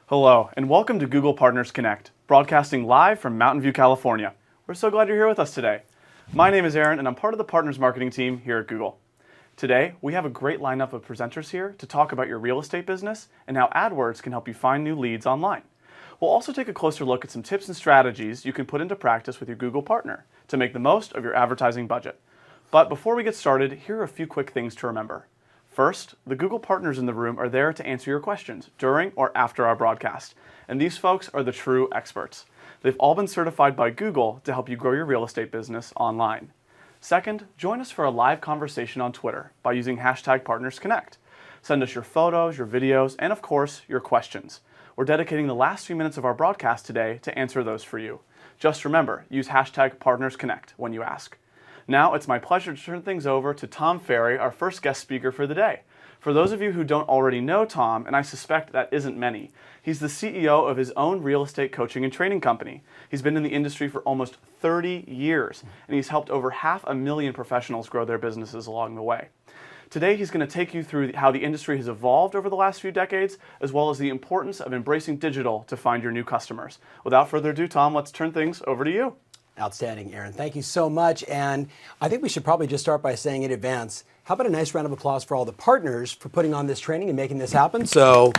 Hello, and welcome to Google Partners Connect, broadcasting live from Mountain View, California. We're so glad you're here with us today. My name is Aaron, and I'm part of the Partners Marketing team here at Google. Today, we have a great lineup of presenters here to talk about your real estate business and how AdWords can help you find new leads online. We'll also take a closer look at some tips and strategies you can put into practice with your Google partner to make the most of your advertising budget. But before we get started, here are a few quick things to remember. First, the Google partners in the room are there to answer your questions during or after our broadcast, and these folks are the true experts. They've all been certified by Google to help you grow your real estate business online. Second, join us for a live conversation on Twitter by using hashtag PartnersConnect. Send us your photos, your videos, and of course, your questions. We're dedicating the last few minutes of our broadcast today to answer those for you. Just remember, use hashtag PartnersConnect when you ask. Now it's my pleasure to turn things over to Tom Ferry, our first guest speaker for the day. For those of you who don't already know Tom, and I suspect that isn't many, he's the CEO of his own real estate coaching and training company. He's been in the industry for almost 30 years, and he's helped over 500,000 professionals grow their businesses along the way. Today he's going to take you through how the industry has evolved over the last few decades, as well as the importance of embracing digital to find your new customers. Without further ado, Tom, let's turn things over to you. Outstanding, Aaron. Thank you so much. And I think we should probably just start by saying in advance, how about a nice round of applause for all the partners for putting on this training and making this happen. So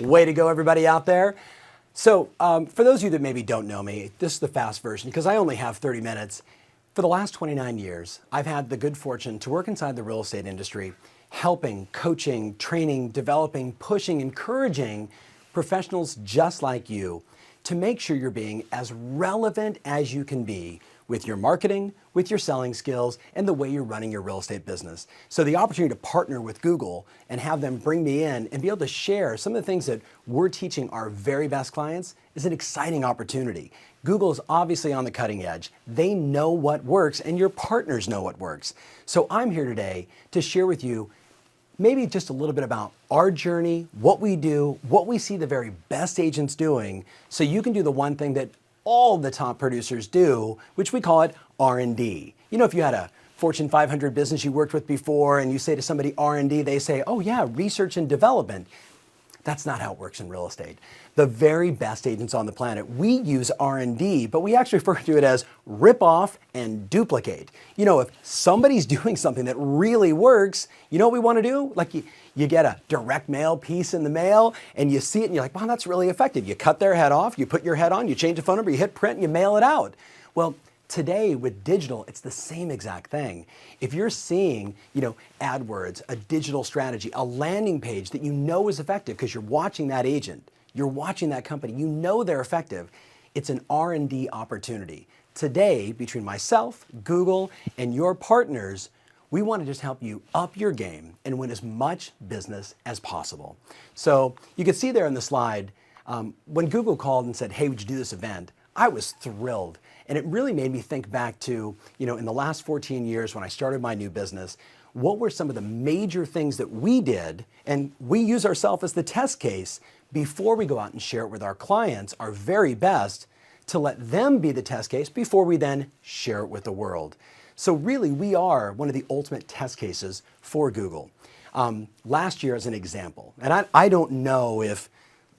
way to go, everybody out there. So for those of you that maybe don't know me, this is the fast version because I only have 30 minutes. For the last 29 years, I've had the good fortune to work inside the real estate industry, helping, coaching, training, developing, pushing, encouraging professionals just like you to make sure you're being as relevant as you can be with your marketing, with your selling skills, and the way you're running your real estate business. So the opportunity to partner with Google and have them bring me in and be able to share some of the things that we're teaching our very best clients is an exciting opportunity. Google is obviously on the cutting edge. They know what works, and your partners know what works. So I'm here today to share with you maybe just a little bit about our journey, what we do, what we see the very best agents doing, so you can do the one thing that all the top producers do, which we call it R&D. You know, if you had a Fortune 500 business you worked with before and you say to somebody R&D, they say, oh yeah, research and development. That's not how it works in real estate. The very best agents on the planet, we use R&D, but we actually refer to it as rip off and duplicate. You know, if somebody's doing something that really works, you know what we want to do? Like you get a direct mail piece in the mail and you see it and you're like, wow, that's really effective. You cut their head off, you put your head on, you change the phone number, you hit print and you mail it out. Well, today with digital, it's the same exact thing. If you're seeing, AdWords, a digital strategy, a landing page that you know is effective because you're watching that agent, you're watching that company, you know they're effective, it's an R&D opportunity. Today, between myself, Google, and your partners, we want to just help you up your game and win as much business as possible. So you can see there in the slide, when Google called and said, hey, would you do this event? I was thrilled. And it really made me think back to, in the last 14 years when I started my new business, what were some of the major things that we did, and we use ourselves as the test case before we go out and share it with our clients, our very best, to let them be the test case before we then share it with the world. So really, we are one of the ultimate test cases for Google. Last year as an example, and I don't know if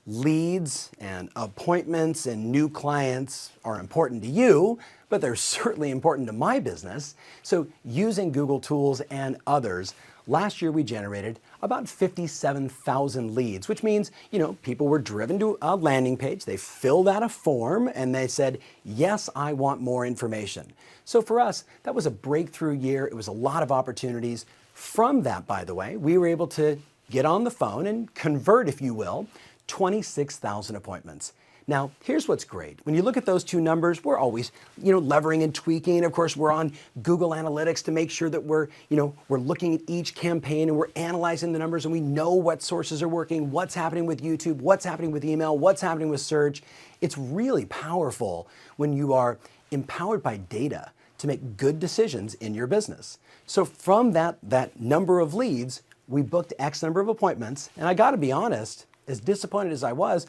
leads and appointments and new clients are important to you, but they're certainly important to my business. So using Google tools and others, last year we generated about 57,000 leads, which means, people were driven to a landing page, they filled out a form and they said, yes, I want more information. So for us, that was a breakthrough year. It was a lot of opportunities. From that, by the way, we were able to get on the phone and convert, if you will, 26,000 appointments. Now, here's what's great. When you look at those two numbers, we're always, levering and tweaking. Of course, we're on Google Analytics to make sure that we're looking at each campaign and we're analyzing the numbers and we know what sources are working, what's happening with YouTube, what's happening with email, what's happening with search. It's really powerful when you are empowered by data to make good decisions in your business. So from that number of leads, we booked X number of appointments, and I gotta be honest, as disappointed as I was,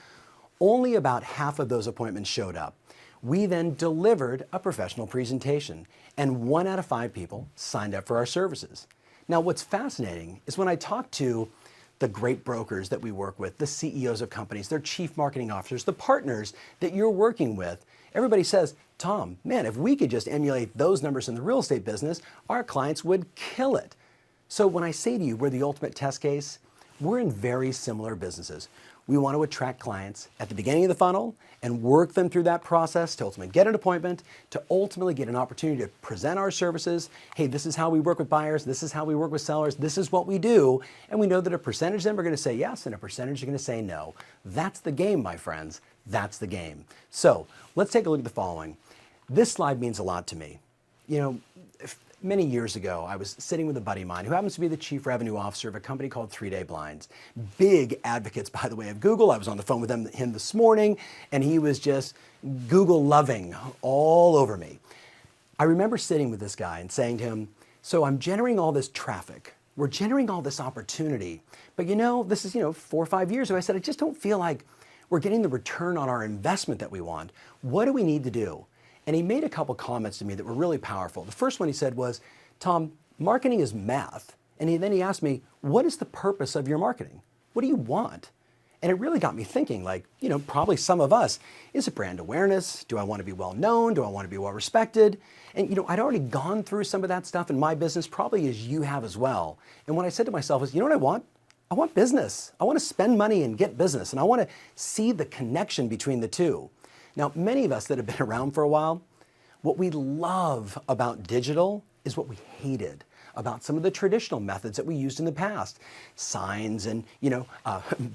only about half of those appointments showed up. We then delivered a professional presentation, and 1 out of 5 people signed up for our services. Now, what's fascinating is when I talk to the great brokers that we work with, the CEOs of companies, their chief marketing officers, the partners that you're working with, everybody says, Tom, man, if we could just emulate those numbers in the real estate business, our clients would kill it. So when I say to you, we're the ultimate test case, we're in very similar businesses. We want to attract clients at the beginning of the funnel and work them through that process to ultimately get an appointment, to ultimately get an opportunity to present our services. Hey, this is how we work with buyers. This is how we work with sellers. This is what we do. And we know that a percentage of them are going to say yes and a percentage are going to say no. That's the game, my friends. That's the game. So let's take a look at the following. This slide means a lot to me. You know, many years ago, I was sitting with a buddy of mine who happens to be the chief revenue officer of a company called 3 Day Blinds. Big advocates, by the way, of Google. I was on the phone with him this morning, and he was just Google loving all over me. I remember sitting with this guy and saying to him, so I'm generating all this traffic. We're generating all this opportunity. But you know, this is 4 or 5 years ago. I said, I just don't feel like we're getting the return on our investment that we want. What do we need to do? And he made a couple comments to me that were really powerful. The first one he said was, Tom, marketing is math. And then he asked me, what is the purpose of your marketing? What do you want? And it really got me thinking, like, probably some of us, is it brand awareness? Do I want to be well known? Do I want to be well respected? And I'd already gone through some of that stuff in my business, probably as you have as well. And what I said to myself is, you know what I want? I want business. I want to spend money and get business. And I want to see the connection between the two. Now, many of us that have been around for a while, what we love about digital is what we hated about some of the traditional methods that we used in the past. Signs and,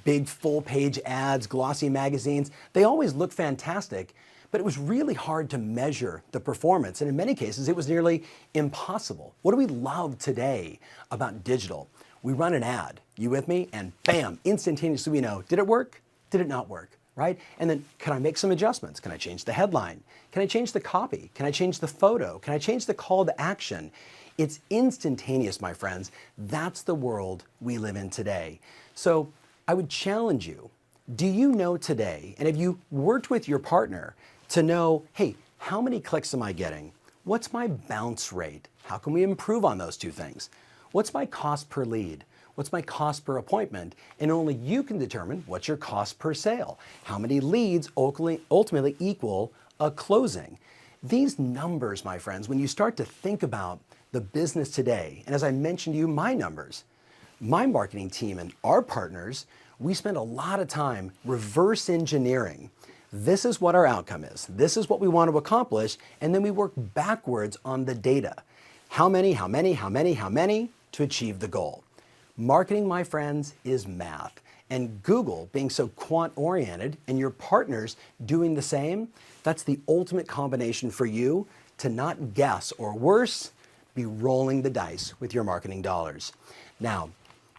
big full-page ads, glossy magazines, they always look fantastic, but it was really hard to measure the performance. And in many cases, it was nearly impossible. What do we love today about digital? We run an ad, you with me? And bam, instantaneously we know, did it work? Did it not work? Right? And then can I make some adjustments? Can I change the headline? Can I change the copy? Can I change the photo? Can I change the call to action? It's instantaneous, my friends. That's the world we live in today. So I would challenge you, do you know today, and have you worked with your partner to know, hey, how many clicks am I getting? What's my bounce rate? How can we improve on those two things? What's my cost per lead? What's my cost per appointment? And only you can determine what's your cost per sale. How many leads ultimately equal a closing? These numbers, my friends, when you start to think about the business today, and as I mentioned to you, my numbers, my marketing team and our partners, we spend a lot of time reverse engineering. This is what our outcome is. This is what we want to accomplish. And then we work backwards on the data. How many to achieve the goal? Marketing, my friends, is math. And Google, being so quant-oriented, and your partners doing the same, that's the ultimate combination for you to not guess, or worse, be rolling the dice with your marketing dollars. Now,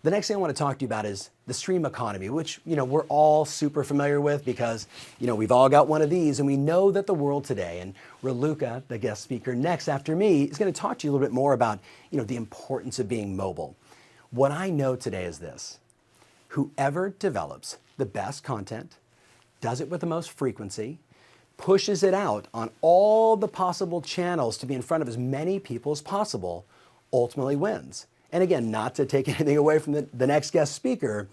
the next thing I want to talk to you about is the stream economy, which we're all super familiar with because we've all got one of these, and we know that the world today, and Raluca, the guest speaker next after me, is going to talk to you a little bit more about the importance of being mobile. What I know today is this: whoever develops the best content, does it with the most frequency, pushes it out on all the possible channels to be in front of as many people as possible, ultimately wins. And again, not to take anything away from the next guest speaker,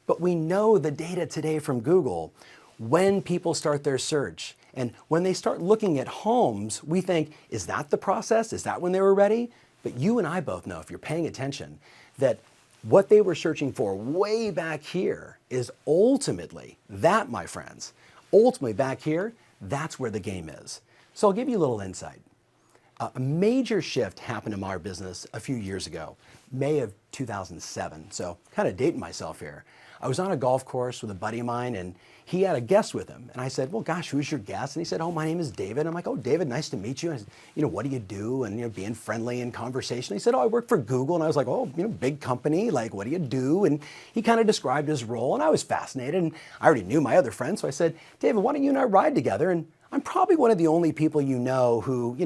but we know the data today from Google, when people start their search and when they start looking at homes, we think, is that the process? Is that when they were ready? But you and I both know, if you're paying attention, that what they were searching for way back here is ultimately, that, my friends, ultimately back here, that's where the game is. So I'll give you a little insight. A major shift happened in our business a few years ago, May of 2007. So kind of dating myself here. I was on a golf course with a buddy of mine, and he had a guest with him. And I said, well, gosh, who's your guest? And he said, oh, my name is David. I'm like, oh, David, nice to meet you. And I said, what do you do? And, being friendly in conversation. He said, oh, I work for Google. And I was like, oh, big company. Like, what do you do? And he kind of described his role. And I was fascinated. And I already knew my other friends. So I said, David, why don't you and I ride together? And I'm probably one of the only people who,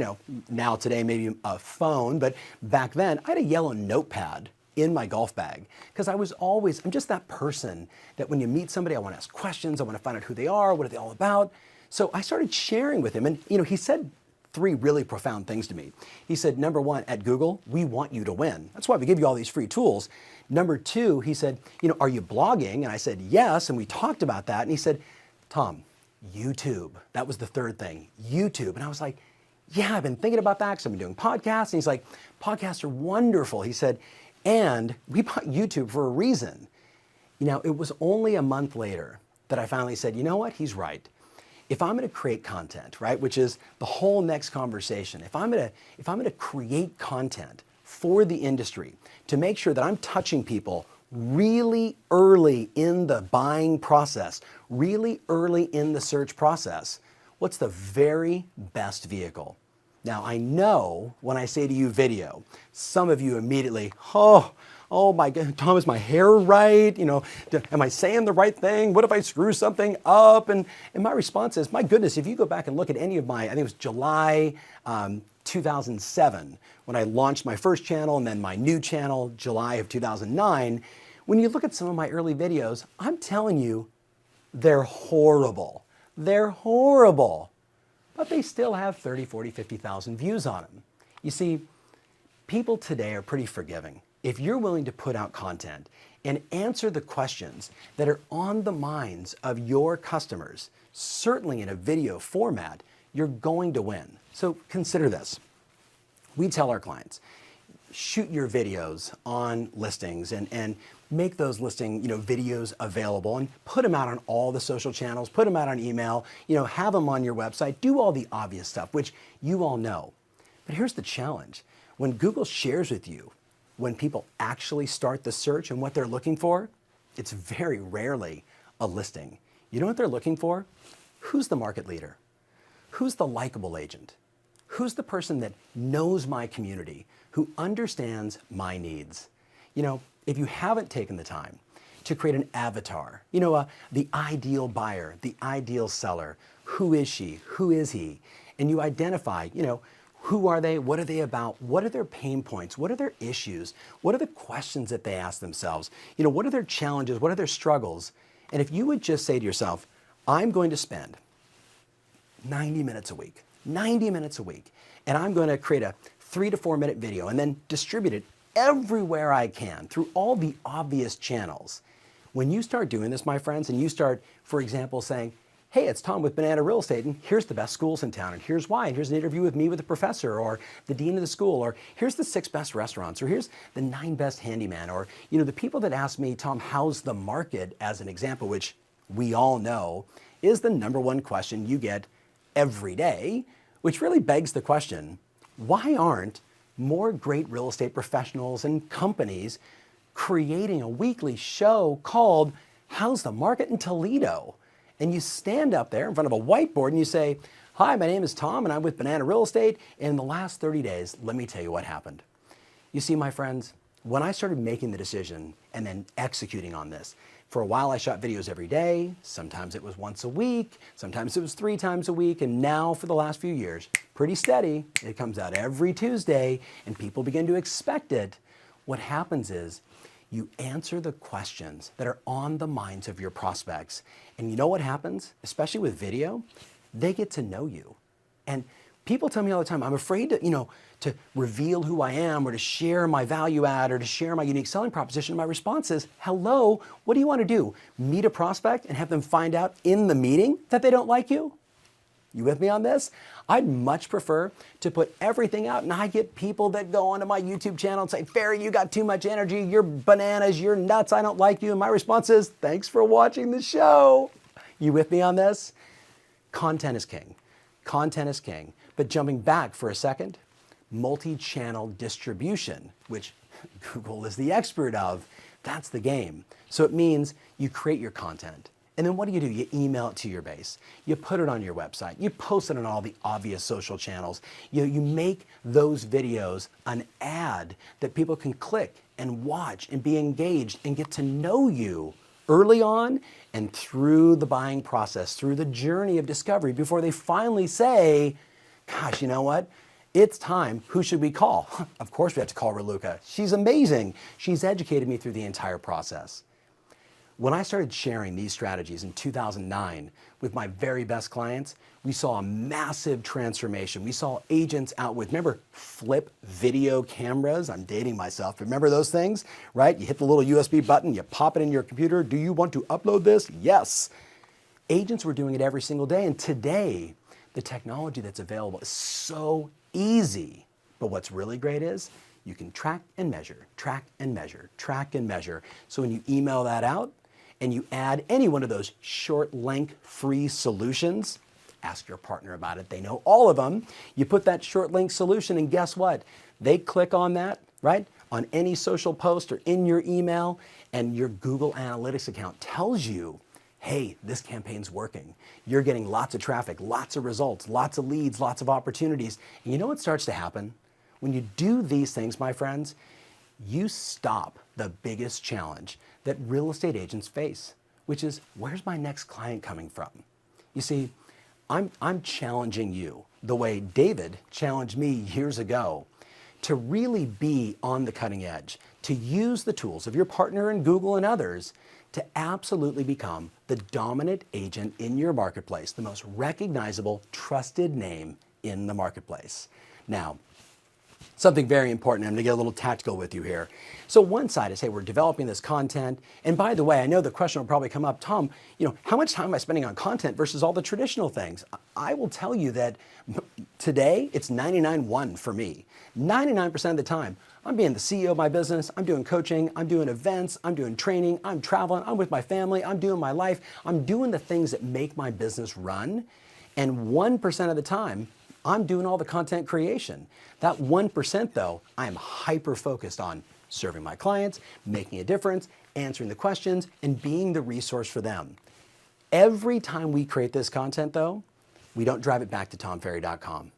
now today maybe a phone, but back then I had a yellow notepad in my golf bag because I'm just that person that when you meet somebody, I want to ask questions, I want to find out who they are, what are they all about. So I started sharing with him, and he said three really profound things to me. He said, number one, at Google, we want you to win. That's why we give you all these free tools. Number two, he said, are you blogging? And I said, yes, and we talked about that. And he said, Tom, YouTube. That was the third thing, YouTube. And I was like, yeah, I've been thinking about that because I've been doing podcasts. And he's like, podcasts are wonderful. He said, and we bought YouTube for a reason. It was only a month later that I finally said, you know what, he's right. If I'm going to create content, right, which is the whole next conversation, if I'm going to create content for the industry to make sure that I'm touching people really early in the buying process, really early in the search process, what's the very best vehicle? Now, I know when I say to you video, some of you immediately, oh my God, Tom, is my hair right? Am I saying the right thing? What if I screw something up? And my response is, my goodness, if you go back and look at any of my, I think it was July 2007, when I launched my first channel and then my new channel, July of 2009, when you look at some of my early videos, I'm telling you, they're horrible. They're horrible. But they still have 30, 40, 50,000 views on them. You see, people today are pretty forgiving. If you're willing to put out content and answer the questions that are on the minds of your customers, certainly in a video format, you're going to win. So consider this. We tell our clients, shoot your videos on listings and make those listing videos available and put them out on all the social channels, put them out on email, have them on your website, do all the obvious stuff, which you all know. But here's the challenge. When Google shares with you, when people actually start the search and what they're looking for, it's very rarely a listing. You know what they're looking for? Who's the market leader? Who's the likable agent? Who's the person that knows my community, who understands my needs? If you haven't taken the time to create an avatar, the ideal buyer, the ideal seller, who is she, who is he? And you identify, who are they? What are they about? What are their pain points? What are their issues? What are the questions that they ask themselves? What are their challenges? What are their struggles? And if you would just say to yourself, I'm going to spend 90 minutes a week, and I'm going to create a 3 to 4 minute video and then distribute it everywhere I can through all the obvious channels. When you start doing this, my friends, and you start, for example, saying, hey, it's Tom with Banana Real Estate, and here's the best schools in town, and here's why, and here's an interview with me with the professor, or the dean of the school, or here's the 6 best restaurants, or here's the 9 best handyman, or the people that ask me, Tom, how's the market, as an example, which we all know is the number one question you get every day, which really begs the question, why aren't more great real estate professionals and companies creating a weekly show called How's the Market in Toledo? And you stand up there in front of a whiteboard and you say, hi, my name is Tom and I'm with Banana Real Estate. And in the last 30 days, let me tell you what happened. You see, my friends, when I started making the decision and then executing on this, for a while I shot videos every day. Sometimes it was once a week. Sometimes it was 3 times a week. And now for the last few years, pretty steady. It comes out every Tuesday and people begin to expect it. What happens is you answer the questions that are on the minds of your prospects. And you know what happens, especially with video? They get to know you. And people tell me all the time, I'm afraid to reveal who I am or to share my value add or to share my unique selling proposition. My response is, hello, what do you want to do? Meet a prospect and have them find out in the meeting that they don't like you? You with me on this? I'd much prefer to put everything out, and I get people that go onto my YouTube channel and say, Ferry, you got too much energy, you're bananas, you're nuts, I don't like you. And my response is, thanks for watching the show. You with me on this? Content is king. Content is king. But jumping back for a second, multi-channel distribution, which Google is the expert of, that's the game. So it means you create your content. And then what do? You email it to your base. You put it on your website. You post it on all the obvious social channels. You make those videos an ad that people can click and watch and be engaged and get to know you early on and through the buying process, through the journey of discovery before they finally say, gosh, you know what? It's time. Who should we call? Of course we have to call Raluca. She's amazing. She's educated me through the entire process. When I started sharing these strategies in 2009 with my very best clients, we saw a massive transformation. We saw agents out with, remember, flip video cameras? I'm dating myself. Remember those things, right? You hit the little USB button, you pop it in your computer. Do you want to upload this? Yes. Agents were doing it every single day. And today, the technology that's available is so easy. But what's really great is you can track and measure, track and measure, track and measure. So when you email that out and you add any one of those short link free solutions, ask your partner about it. They know all of them. You put that short link solution and guess what? They click on that, right? On any social post or in your email, and your Google Analytics account tells you, hey, this campaign's working. You're getting lots of traffic, lots of results, lots of leads, lots of opportunities. And you know what starts to happen? When you do these things, my friends, you stop the biggest challenge that real estate agents face, which is, where's my next client coming from? You see, I'm challenging you the way David challenged me years ago to really be on the cutting edge, to use the tools of your partner and Google and others to absolutely become the dominant agent in your marketplace, the most recognizable, trusted name in the marketplace. Now, something very important, I'm gonna get a little tactical with you here. So one side is, hey, we're developing this content. And by the way, I know the question will probably come up, Tom, how much time am I spending on content versus all the traditional things? I will tell you that today, it's 99-1 for me. 99% of the time, I'm being the CEO of my business, I'm doing coaching, I'm doing events, I'm doing training, I'm traveling, I'm with my family, I'm doing my life, I'm doing the things that make my business run. And 1% of the time, I'm doing all the content creation. That 1% though, I am hyper-focused on serving my clients, making a difference, answering the questions, and being the resource for them. Every time we create this content though, we don't drive it back to tomferry.com.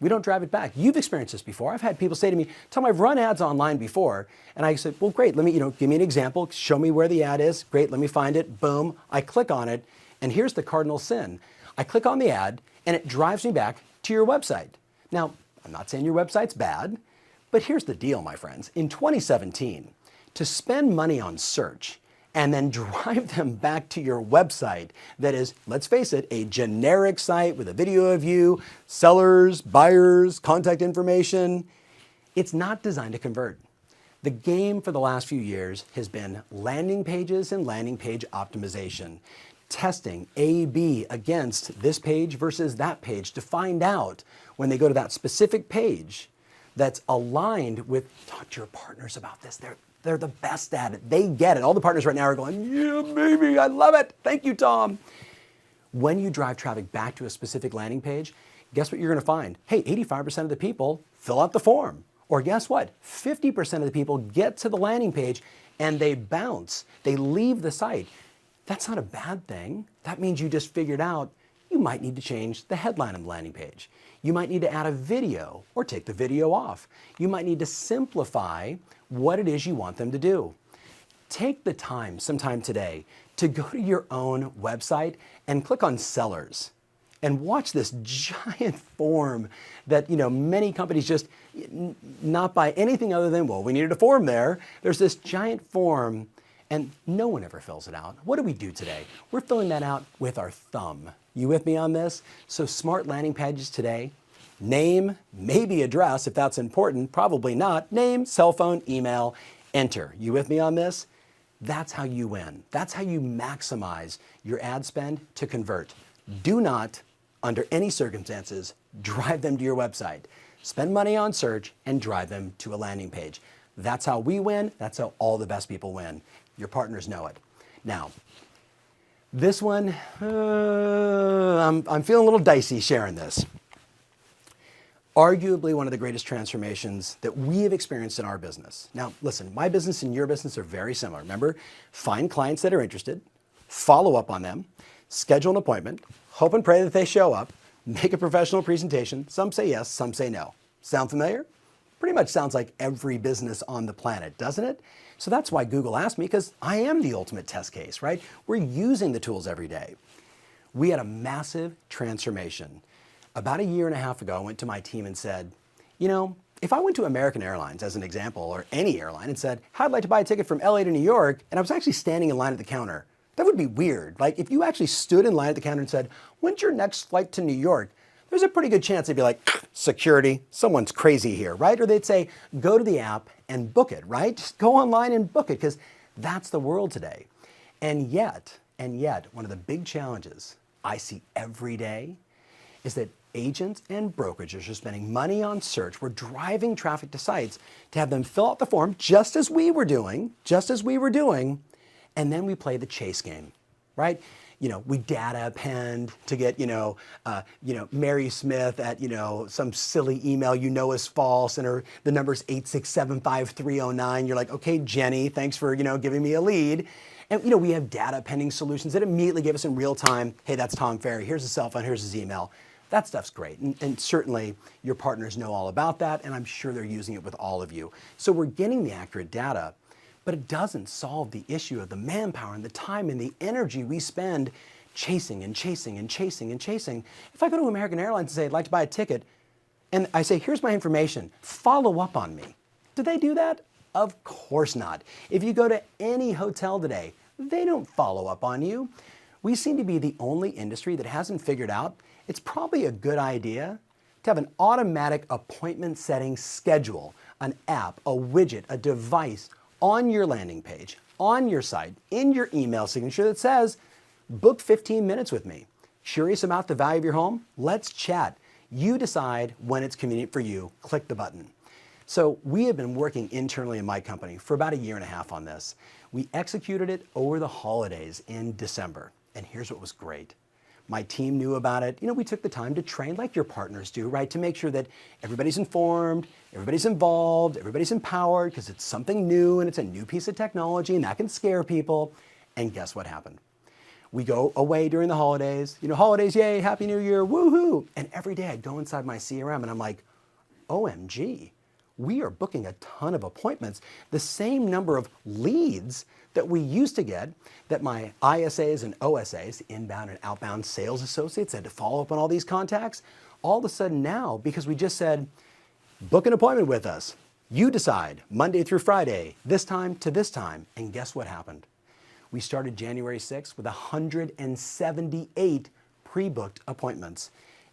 We don't drive it back. You've experienced this before. I've had people say to me, Tom, I've run ads online before. And I said, well, great, let me, give me an example, show me where the ad is. Great, let me find it, boom. I click on it, and here's the cardinal sin. I click on the ad, and it drives me back to your website. Now, I'm not saying your website's bad, but here's the deal, my friends. In 2017, to spend money on search and then drive them back to your website that is, let's face it, a generic site with a video of you, sellers, buyers, contact information, it's not designed to convert. The game for the last few years has been landing pages and landing page optimization. Testing A/B against this page versus that page to find out when they go to that specific page that's aligned with, talk to your partners about this. They're the best at it. They get it. All the partners right now are going, yeah, baby, I love it. Thank you, Tom. When you drive traffic back to a specific landing page, guess what you're going to find? Hey, 85% of the people fill out the form. Or guess what? 50% of the people get to the landing page and they bounce. They leave the site. That's not a bad thing. That means you just figured out you might need to change the headline of the landing page. You might need to add a video or take the video off. You might need to simplify what it is you want them to do. Take the time sometime today to go to your own website and click on sellers and watch this giant form that many companies just not by anything other than, well, we needed a form there. There's this giant form and no one ever fills it out. What do we do today? We're filling that out with our thumb. You with me on this? So smart landing pages today, name, maybe address if that's important, probably not. Name, cell phone, email, enter. You with me on this? That's how you win. That's how you maximize your ad spend to convert. Do not, under any circumstances, drive them to your website. Spend money on search and drive them to a landing page. That's how we win. That's how all the best people win. Your partners know it. Now, this one, I'm feeling a little dicey sharing this. Arguably one of the greatest transformations that we have experienced in our business. Now, listen, my business and your business are very similar. Remember, find clients that are interested, follow up on them, schedule an appointment, hope and pray that they show up, make a professional presentation. Some say yes, some say no. Sound familiar? Pretty much sounds like every business on the planet, doesn't it? So that's why Google asked me, because I am the ultimate test case, right? We're using the tools every day. We had a massive transformation. About a year and a half ago, I went to my team and said, if I went to American Airlines as an example, or any airline, and said, "I'd like to buy a ticket from LA to New York," and I was actually standing in line at the counter, that would be weird. Like if you actually stood in line at the counter and said, "When's your next flight to New York?" There's a pretty good chance they'd be like, "Security, someone's crazy here," right? Or they'd say, "Go to the app and book it," right? Just go online and book it, because that's the world today. And yet, one of the big challenges I see every day is that agents and brokerages are spending money on search. We're driving traffic to sites to have them fill out the form just as we were doing, and then we play the chase game, right? We data append to get, Mary Smith at, some silly email is false, and the number's 8675309. You're like, "Okay, Jenny, thanks for, giving me a lead." And, we have data appending solutions that immediately give us in real time, "Hey, that's Tom Ferry. Here's his cell phone. Here's his email." That stuff's great. And certainly your partners know all about that, and I'm sure they're using it with all of you. So we're getting the accurate data, but it doesn't solve the issue of the manpower and the time and the energy we spend chasing and chasing and chasing and chasing. If I go to American Airlines and say, "I'd like to buy a ticket," and I say, "Here's my information, follow up on me," do they do that? Of course not. If you go to any hotel today, they don't follow up on you. We seem to be the only industry that hasn't figured out it's probably a good idea to have an automatic appointment setting schedule, an app, a widget, a device on your landing page, on your site, in your email signature that says, "Book 15 minutes with me. Curious about the value of your home? Let's chat. You decide when it's convenient for you. Click the button." So we have been working internally in my company for about 1.5 years on this. We executed it over the holidays in December. And here's what was great. My team knew about it. We took the time to train like your partners do, right? To make sure that everybody's informed, everybody's involved, everybody's empowered, because it's something new and it's a new piece of technology and that can scare people. And guess what happened? We go away during the holidays, holidays, yay, Happy New Year, woohoo. And every day I'd go inside my CRM and I'm like, OMG, we are booking a ton of appointments. The same number of leads that we used to get, that my ISAs and OSAs, inbound and outbound sales associates, had to follow up on all these contacts. All of a sudden now, because we just said, "Book an appointment with us. You decide, Monday through Friday, this time to this time." And guess what happened? We started January 6th with 178 pre-booked appointments.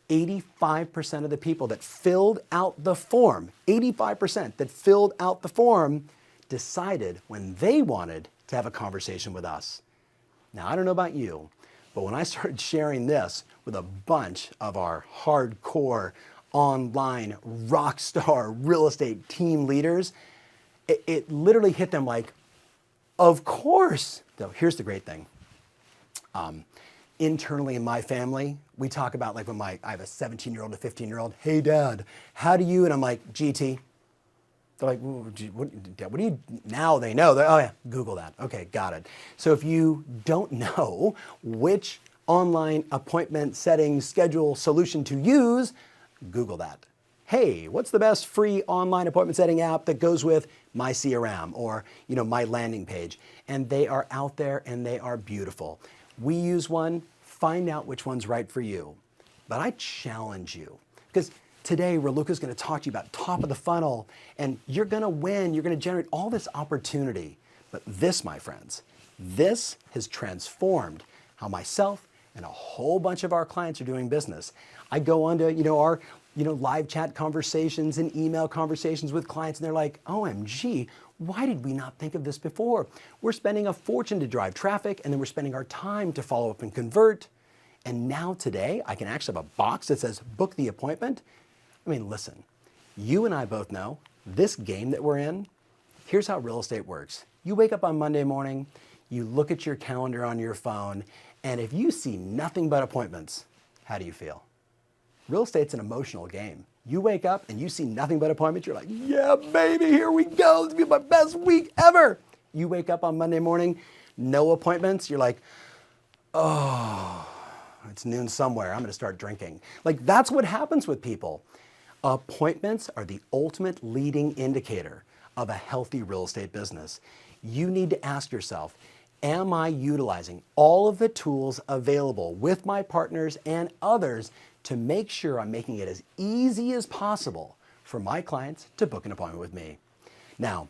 85% of the people that filled out the form, 85% that filled out the form, decided when they wanted to have a conversation with us. Now, I don't know about you, but when I started sharing this with a bunch of our hardcore online rock star real estate team leaders, it literally hit them like, of course. Though here's the great thing. Internally in my family, we talk about like when I have a 17-year-old, a 15-year-old, "Hey Dad, how do you?" And I'm like, "GT." They're like, "What do you?" Now they know. Oh yeah, Google that. Okay, got it. So if you don't know which online appointment setting schedule solution to use, Google that. Hey, what's the best free online appointment setting app that goes with my CRM or my landing page? And they are out there and they are beautiful. We use one, find out which one's right for you. But I challenge you, because today Raluca's going to talk to you about top of the funnel, and you're going to win, you're going to generate all this opportunity. But this, my friends, this has transformed how myself and a whole bunch of our clients are doing business. I go on to our live chat conversations and email conversations with clients, and they're like, OMG, why did we not think of this before? We're spending a fortune to drive traffic, and then we're spending our time to follow up and convert. And now today, I can actually have a box that says, "Book the appointment." I mean, listen, you and I both know this game that we're in, here's how real estate works. You wake up on Monday morning, you look at your calendar on your phone, and if you see nothing but appointments, how do you feel? Real estate's an emotional game. You wake up and you see nothing but appointments, you're like, "Yeah, baby, here we go. This will be my best week ever." You wake up on Monday morning, no appointments, you're like, "Oh, it's noon somewhere. I'm going to start drinking." Like, that's what happens with people. Appointments are the ultimate leading indicator of a healthy real estate business. You need to ask yourself, am I utilizing all of the tools available with my partners and others to make sure I'm making it as easy as possible for my clients to book an appointment with me. Now,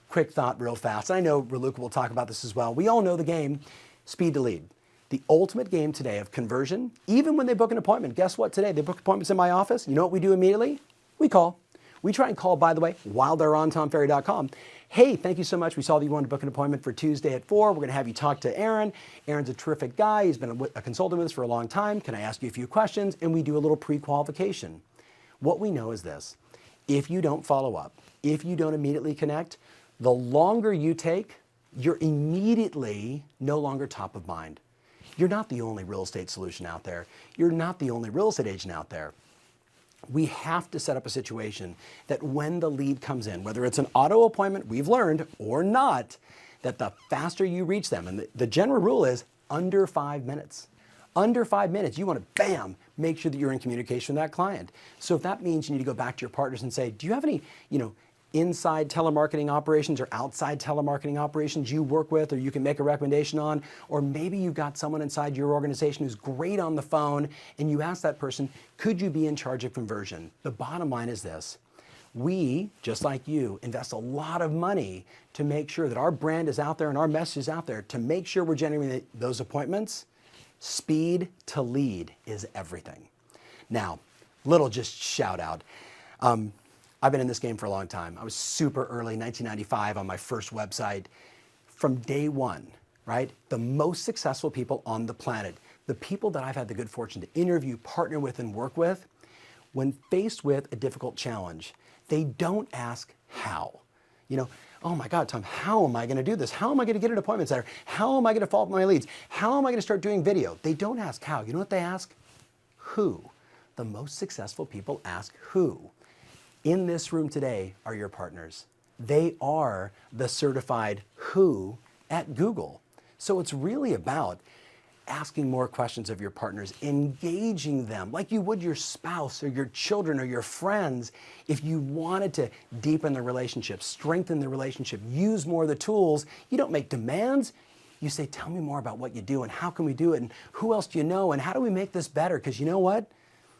quick thought real fast. I know Raluca will talk about this as well. We all know the game, speed to lead. The ultimate game today of conversion, even when they book an appointment, guess what today? They book appointments in my office. You know what we do immediately? We call. We try and call, by the way, while they're on tomferry.com. Hey, thank you so much. We saw that you wanted to book an appointment for Tuesday at 4. We're going to have you talk to Aaron. Aaron's a terrific guy. He's been a consultant with us for a long time. Can I ask you a few questions? And we do a little pre-qualification. What we know is this. If you don't follow up, if you don't immediately connect, the longer you take, you're immediately no longer top of mind. You're not the only real estate solution out there. You're not the only real estate agent out there. We have to set up a situation that when the lead comes in, whether it's an auto appointment, we've learned, or not, that the faster you reach them, and the general rule is under 5 minutes. Under 5 minutes, you want to, bam, make sure that you're in communication with that client. So if that means you need to go back to your partners and say, do you have any, inside telemarketing operations or outside telemarketing operations you work with or you can make a recommendation on? Or maybe you've got someone inside your organization who's great on the phone and you ask that person, could you be in charge of conversion? The bottom line is this. We, just like you, invest a lot of money to make sure that our brand is out there and our message is out there to make sure we're generating those appointments. Speed to lead is everything. Now, little just shout out. I've been in this game for a long time. I was super early, 1995, on my first website. From day one, right? The most successful people on the planet, the people that I've had the good fortune to interview, partner with, and work with, when faced with a difficult challenge, they don't ask how. Oh my God, Tom, how am I going to do this? How am I going to get an appointment center? How am I going to follow up my leads? How am I going to start doing video? They don't ask how. You know what they ask? Who. The most successful people ask who. In this room today are your partners. They are the certified who at Google. So it's really about asking more questions of your partners, engaging them like you would your spouse or your children or your friends. If you wanted to deepen the relationship, strengthen the relationship, use more of the tools, you don't make demands. You say, tell me more about what you do and how can we do it and who else do you know and how do we make this better? Because you know what?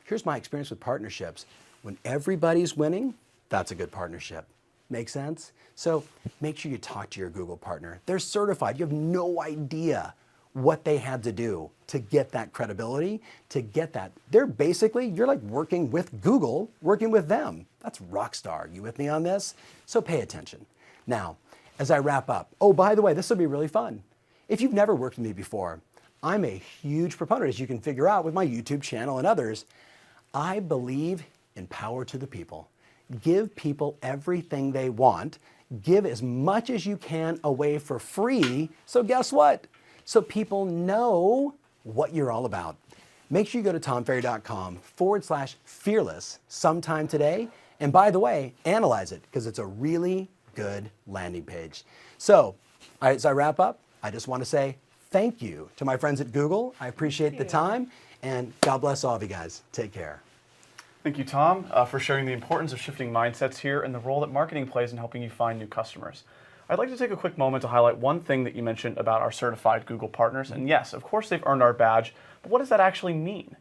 Here's my experience with partnerships. When everybody's winning, that's a good partnership. Make sense? So make sure you talk to your Google partner. They're certified. You have no idea what they had to do to get that credibility, to get that. They're basically, you're like working with Google, working with them. That's rock star. You with me on this? So pay attention. Now, as I wrap up, oh, by the way, this will be really fun. If you've never worked with me before, I'm a huge proponent, as you can figure out with my YouTube channel and others. I believe in power to the people. Give people everything they want. Give as much as you can away for free. So guess what? So people know what you're all about. Make sure you go to tomferry.com/fearless sometime today. And by the way, analyze it because it's a really good landing page. So as I wrap up, I just want to say thank you to my friends at Google. I appreciate the time and God bless all of you guys. Take care. Thank you, Tom, for sharing the importance of shifting mindsets here and the role that marketing plays in helping you find new customers. I'd like to take a quick moment to highlight one thing that you mentioned about our certified Google partners. And yes, of course they've earned our badge, but what does that actually mean?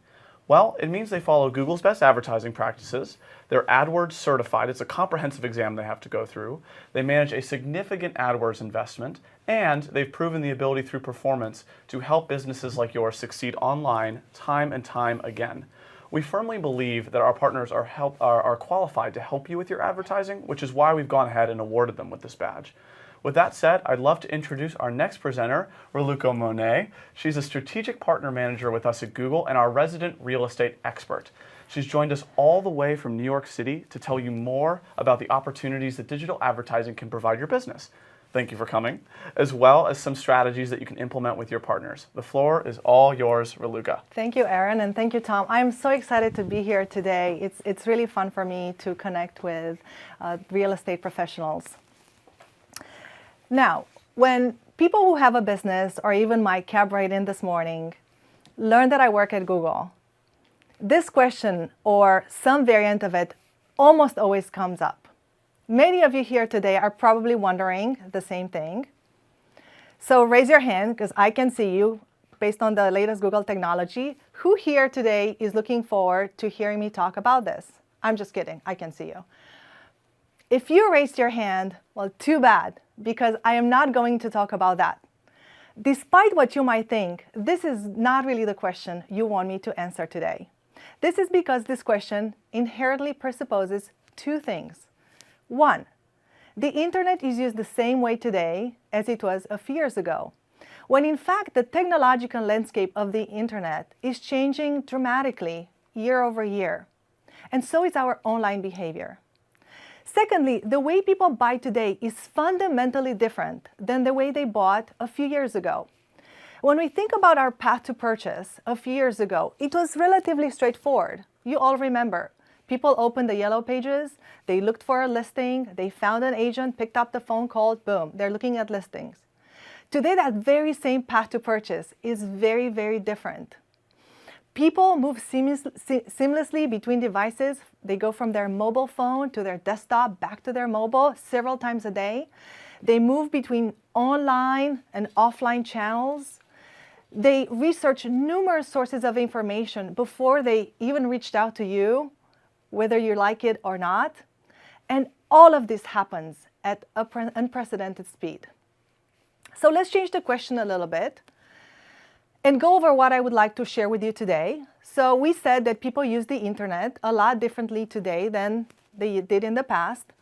Well, it means they follow Google's best advertising practices. They're AdWords certified. It's a comprehensive exam they have to go through. They manage a significant AdWords investment, and they've proven the ability through performance to help businesses like yours succeed online time and time again. We firmly believe that our partners are qualified to help you with your advertising, which is why we've gone ahead and awarded them with this badge. With that said, I'd love to introduce our next presenter, Raluca Monet. She's a strategic partner manager with us at Google and our resident real estate expert. She's joined us all the way from New York City to tell you more about the opportunities that digital advertising can provide your business. Thank you for coming, as well as some strategies that you can implement with your partners. The floor is all yours, Raluca. Thank you, Aaron, and thank you, Tom. I'm so excited to be here today. It's really fun for me to connect with real estate professionals. Now, when people who have a business, or even my cab ride in this morning, learn that I work at Google, this question, or some variant of it, almost always comes up. Many of you here today are probably wondering the same thing. So raise your hand, because I can see you based on the latest Google technology. Who here today is looking forward to hearing me talk about this? I'm just kidding. I can see you. If you raised your hand, well, too bad, because I am not going to talk about that. Despite what you might think, this is not really the question you want me to answer today. This is because this question inherently presupposes two things. One, the internet is used the same way today as it was a few years ago, when in fact the technological landscape of the internet is changing dramatically year over year. And so is our online behavior. Secondly, the way people buy today is fundamentally different than the way they bought a few years ago. When we think about our path to purchase a few years ago, it was relatively straightforward. You all remember. People opened the yellow pages, they looked for a listing, they found an agent, picked up the phone, called, boom, they're looking at listings. Today, that very same path to purchase is very, very different. People move seamlessly between devices. They go from their mobile phone to their desktop, back to their mobile several times a day. They move between online and offline channels. They research numerous sources of information before they even reached out to you, whether you like it or not. And all of this happens at unprecedented speed. So let's change the question a little bit and go over what I would like to share with you today. So we said that people use the internet a lot differently today than they did in the past.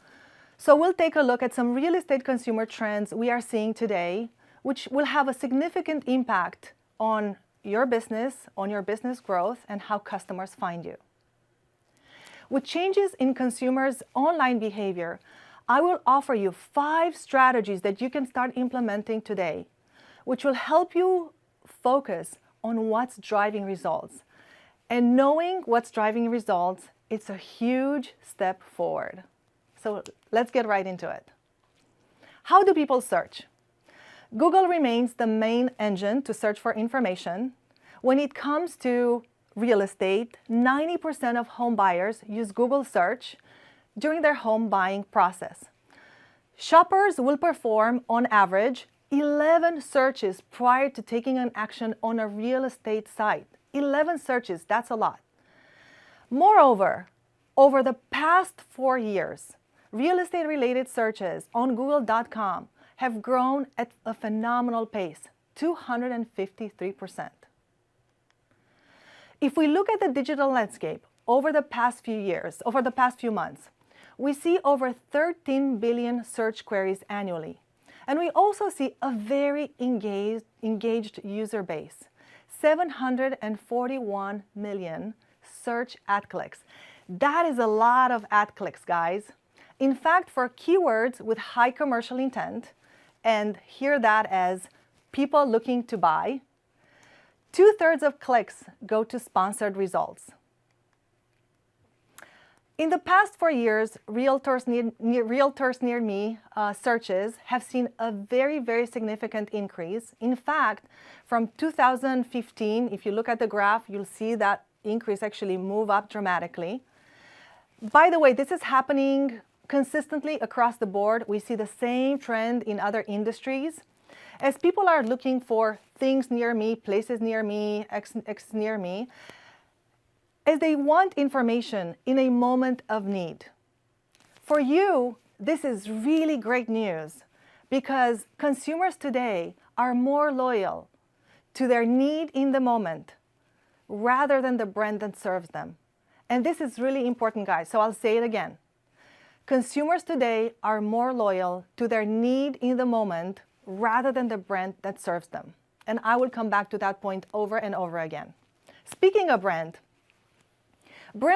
So we'll take a look at some real estate consumer trends we are seeing today, which will have a significant impact on your business growth, and how customers find you. With changes in consumers' online behavior, I will offer you 5 strategies that you can start implementing today, which will help you focus on what's driving results. And knowing what's driving results, it's a huge step forward. So let's get right into it. How do people search? Google remains the main engine to search for information. When it comes to real estate, 90% of home buyers use Google search during their home buying process. Shoppers will perform, on average, 11 searches prior to taking an action on a real estate site. 11 searches, that's a lot. Moreover, over the past 4 years, real estate-related searches on Google.com have grown at a phenomenal pace, 253%. If we look at the digital landscape over the past few months, we see over 13 billion search queries annually. And we also see a very engaged user base, 741 million search ad clicks. That is a lot of ad clicks, guys. In fact, for keywords with high commercial intent, and hear that as people looking to buy, 2/3 of clicks go to sponsored results. In the past 4 years, realtors near me searches have seen a very, very significant increase. In fact, from 2015, if you look at the graph, you'll see that increase actually move up dramatically. By the way, this is happening consistently across the board. We see the same trend in other industries. As people are looking for things near me, places near me, X near me, as they want information in a moment of need. For you, this is really great news because consumers today are more loyal to their need in the moment rather than the brand that serves them. And this is really important, guys, so I'll say it again. Consumers today are more loyal to their need in the moment rather than the brand that serves them. And I will come back to that point over and over again. Speaking of brand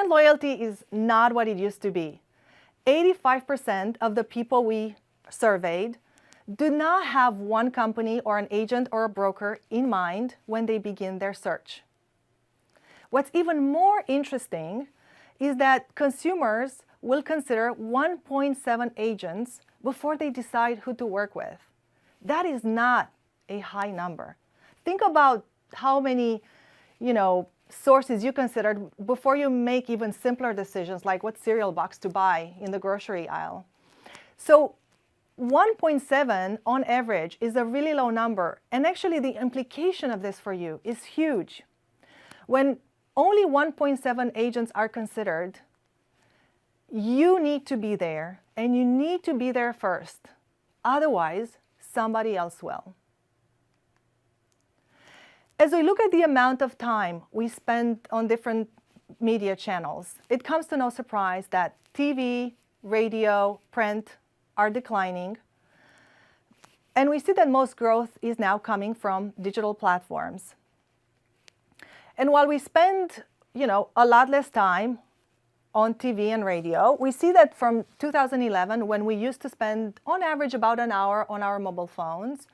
loyalty is not what it used to be. 85% of the people we surveyed do not have one company or an agent or a broker in mind when they begin their search. What's even more interesting is that consumers will consider 1.7 agents before they decide who to work with. That is not a high number. Think about how many, sources you considered before you make even simpler decisions like what cereal box to buy in the grocery aisle. So 1.7 on average is a really low number. And actually the implication of this for you is huge. When only 1.7 agents are considered, You need to be there, and you need to be there first. Otherwise, somebody else will. As we look at the amount of time we spend on different media channels, it comes to no surprise that TV, radio, print are declining. And we see that most growth is now coming from digital platforms. And while we spend, a lot less time on TV and radio, we see that from 2011, when we used to spend on average about an hour on our mobile phones,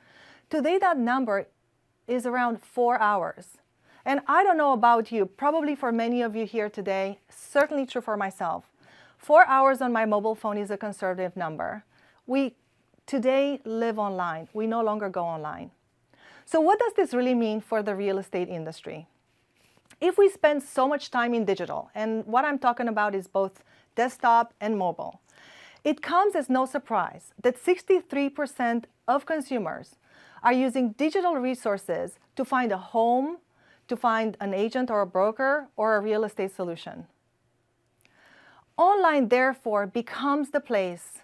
today that number is around 4 hours. And I don't know about you, probably for many of you here today, certainly true for myself. 4 hours on my mobile phone is a conservative number. We today live online. We no longer go online. So what does this really mean for the real estate industry? If we spend so much time in digital, and what I'm talking about is both desktop and mobile, it comes as no surprise that 63% of consumers are using digital resources to find a home, to find an agent or a broker, or a real estate solution. Online, therefore, becomes the place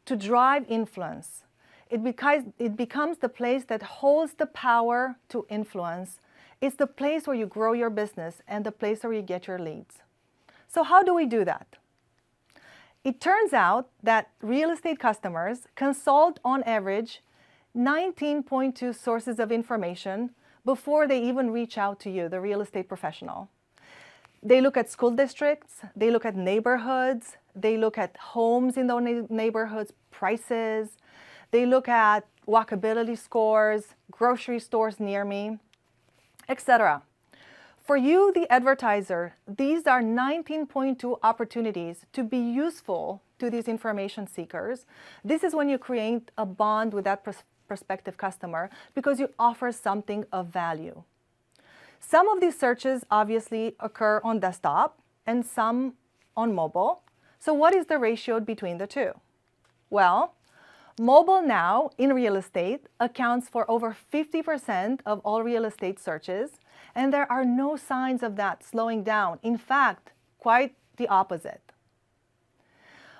to drive influence. It becomes the place that holds the power to influence. It's the place where you grow your business and the place where you get your leads. So how do we do that? It turns out that real estate customers consult on average 19.2 sources of information before they even reach out to you, the real estate professional. They look at school districts, they look at neighborhoods, they look at homes in those neighborhoods, prices, they look at walkability scores, grocery stores near me, etc. For you, the advertiser, these are 19.2 opportunities to be useful to these information seekers. This is when you create a bond with that prospective customer because you offer something of value. Some of these searches obviously occur on desktop and some on mobile. So what is the ratio between the two? Well, mobile now in real estate accounts for over 50% of all real estate searches, and there are no signs of that slowing down. In fact, quite the opposite.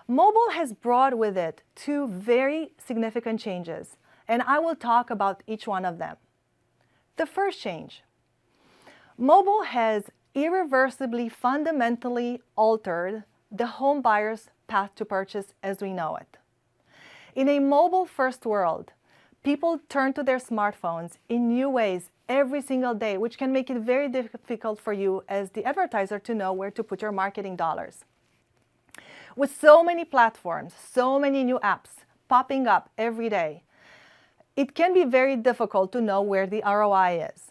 Mobile has brought with it two very significant changes, and I will talk about each one of them. The first change. Mobile has irreversibly, fundamentally altered the home buyer's path to purchase as we know it. In a mobile-first world, people turn to their smartphones in new ways every single day, which can make it very difficult for you as the advertiser to know where to put your marketing dollars. With so many platforms, so many new apps popping up every day, it can be very difficult to know where the ROI is.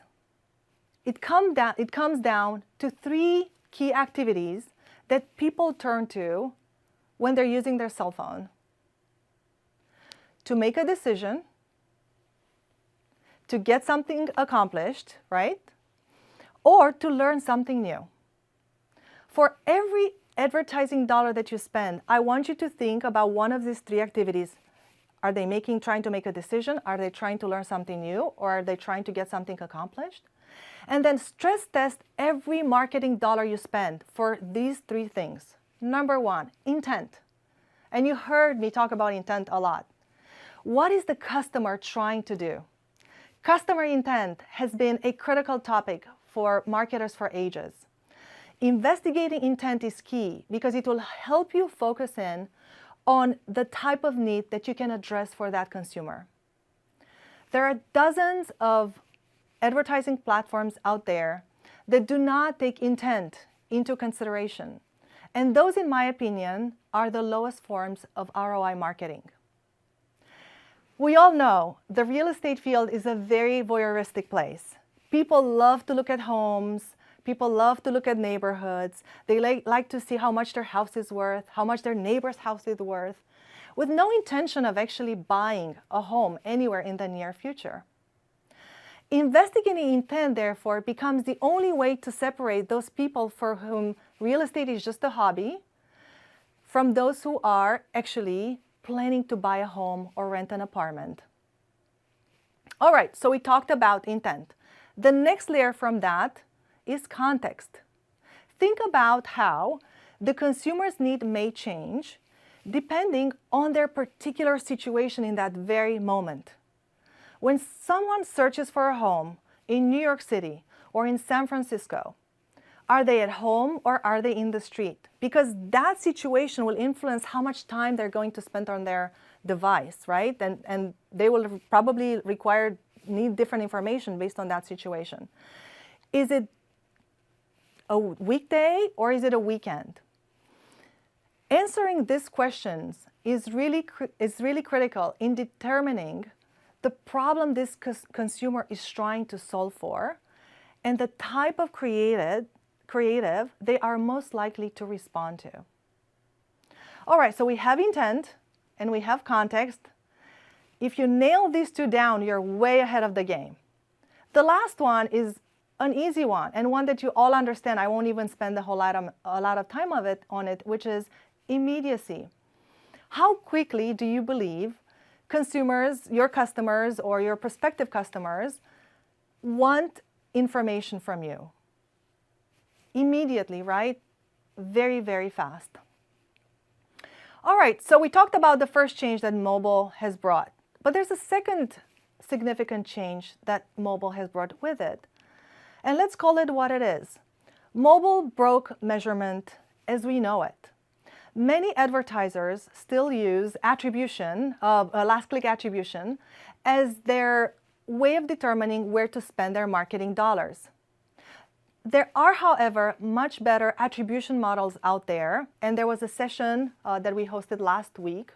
It comes down to three key activities that people turn to when they're using their cell phone. To make a decision, to get something accomplished, right? Or to learn something new. For every advertising dollar that you spend, I want you to think about one of these three activities. Are they trying to make a decision? Are they trying to learn something new? Or are they trying to get something accomplished? And then stress test every marketing dollar you spend for these three things. Number one, intent. And you heard me talk about intent a lot. What is the customer trying to do? Customer intent has been a critical topic for marketers for ages. Investigating intent is key because it will help you focus in on the type of need that you can address for that consumer. There are dozens of advertising platforms out there that do not take intent into consideration. And those, in my opinion, are the lowest forms of ROI marketing. We all know the real estate field is a very voyeuristic place. People love to look at homes. People love to look at neighborhoods. They like to see how much their house is worth, how much their neighbor's house is worth, with no intention of actually buying a home anywhere in the near future. Investigating intent, therefore, becomes the only way to separate those people for whom real estate is just a hobby from those who are actually planning to buy a home or rent an apartment. All right, so we talked about intent. The next layer from that is context. Think about how the consumer's need may change depending on their particular situation in that very moment. When someone searches for a home in New York City or in San Francisco, are they at home or are they in the street? Because that situation will influence how much time they're going to spend on their device, right? And they will probably need different information based on that situation. Is it a weekday or is it a weekend? Answering these questions is really critical in determining the problem this consumer is trying to solve for and the type of creative they are most likely to respond to. All right, so we have intent and we have context. If you nail these two down, you're way ahead of the game. The last one is an easy one and one that you all understand. I won't even spend a lot of time on it, which is immediacy. How quickly do you believe consumers, your customers or your prospective customers, want information from you? Immediately, right? Very, very fast. All right, so we talked about the first change that mobile has brought, but there's a second significant change that mobile has brought with it. And let's call it what it is. Mobile broke measurement as we know it. Many advertisers still use attribution, last click attribution, as their way of determining where to spend their marketing dollars. There are, however, much better attribution models out there, and there was a session that we hosted last week.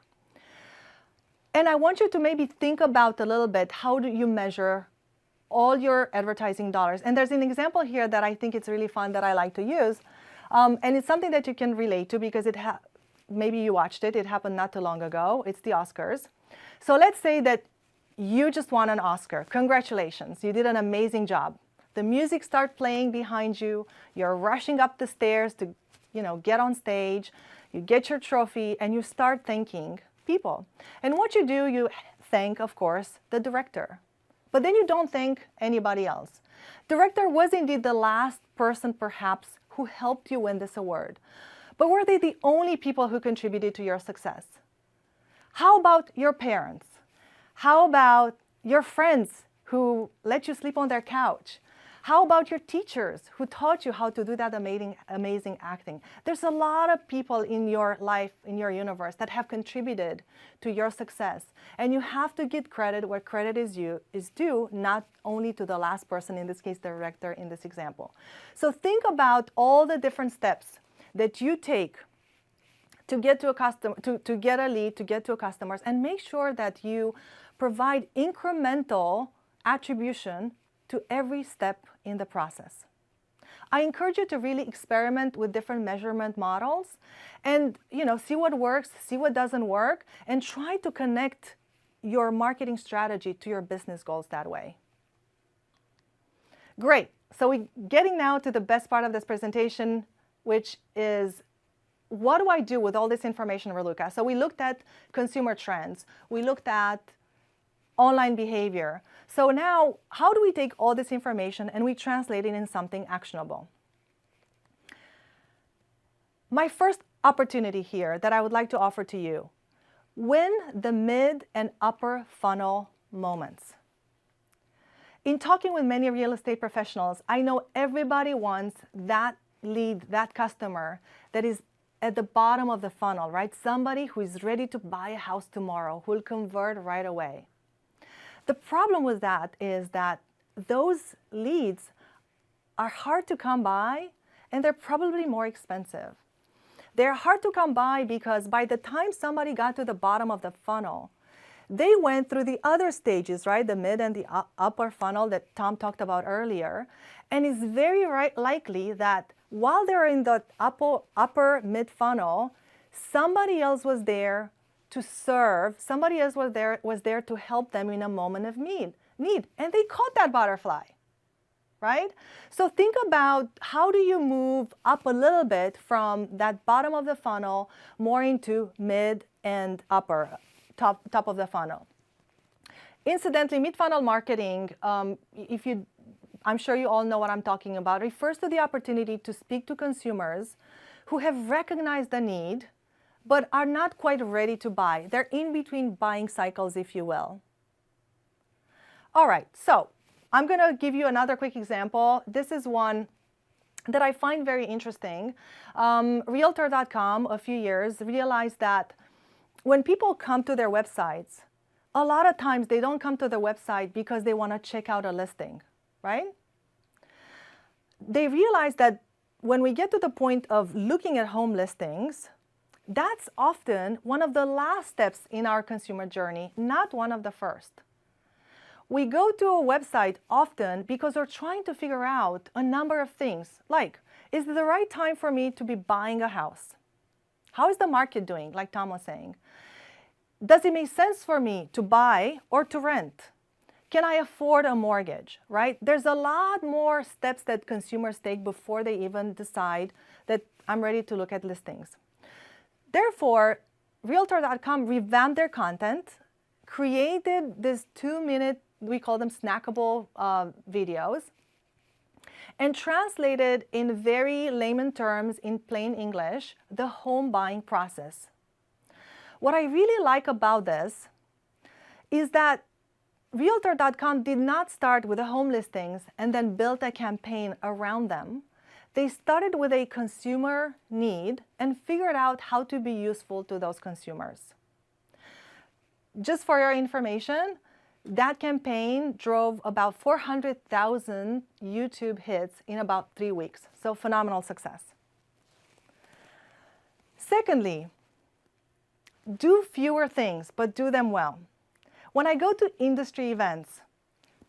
And I want you to maybe think about a little bit, how do you measure all your advertising dollars? And there's an example here that I think it's really fun that I like to use. And it's something that you can relate to because maybe you watched it. It happened not too long ago. It's the Oscars. So let's say that you just won an Oscar. Congratulations. You did an amazing job. The music starts playing behind you. You're rushing up the stairs to, get on stage. You get your trophy and you start thanking people. And what you do, you thank, of course, the director. But then you don't thank anybody else. Director was indeed the last person, perhaps, who helped you win this award. But were they the only people who contributed to your success? How about your parents? How about your friends who let you sleep on their couch? How about your teachers who taught you how to do that amazing acting? There's a lot of people in your life, in your universe, that have contributed to your success. And you have to give credit where credit is due, not only to the last person, in this case, the director in this example. So think about all the different steps that you take to get to to get a lead, to get to a customer, and make sure that you provide incremental attribution to every step in the process. I encourage you to really experiment with different measurement models and see what works, see what doesn't work, and try to connect your marketing strategy to your business goals that way. Great. So we're getting now to the best part of this presentation, which is, what do I do with all this information, Raluca? So we looked at consumer trends. We looked at online behavior. So now, how do we take all this information and we translate it in something actionable? My first opportunity here that I would like to offer to you, win the mid and upper funnel moments. In talking with many real estate professionals, I know everybody wants that lead, that customer that is at the bottom of the funnel, right? Somebody who is ready to buy a house tomorrow, who will convert right away. The problem with that is that those leads are hard to come by and they're probably more expensive. They're hard to come by because by the time somebody got to the bottom of the funnel, they went through the other stages, right? The mid and the upper funnel that Tom talked about earlier. And it's very likely that while they're in the upper mid funnel, somebody else was there to serve, somebody else was there to help them in a moment of need, and they caught that butterfly, right? So think about, how do you move up a little bit from that bottom of the funnel more into mid and upper, top of the funnel. Incidentally, mid-funnel marketing, I'm sure you all know what I'm talking about, refers to the opportunity to speak to consumers who have recognized the need, but are not quite ready to buy. They're in between buying cycles, if you will. All right, so I'm going to give you another quick example. This is one that I find very interesting. Realtor.com a few years realized that when people come to their websites, a lot of times they don't come to the website because they want to check out a listing, right? They realize that when we get to the point of looking at home listings, that's often one of the last steps in our consumer journey, not one of the first. We go to a website often because we're trying to figure out a number of things, like, is it the right time for me to be buying a house? How is the market doing, like Tom was saying? Does it make sense for me to buy or to rent? Can I afford a mortgage, right? There's a lot more steps that consumers take before they even decide that I'm ready to look at listings. Therefore, Realtor.com revamped their content, created this 2-minute, we call them snackable videos, and translated in very layman terms, in plain English, the home buying process. What I really like about this is that Realtor.com did not start with the home listings and then built a campaign around them. They started with a consumer need and figured out how to be useful to those consumers. Just for your information, that campaign drove about 400,000 YouTube hits in about 3 weeks. So phenomenal success. Secondly, do fewer things, but do them well. When I go to industry events,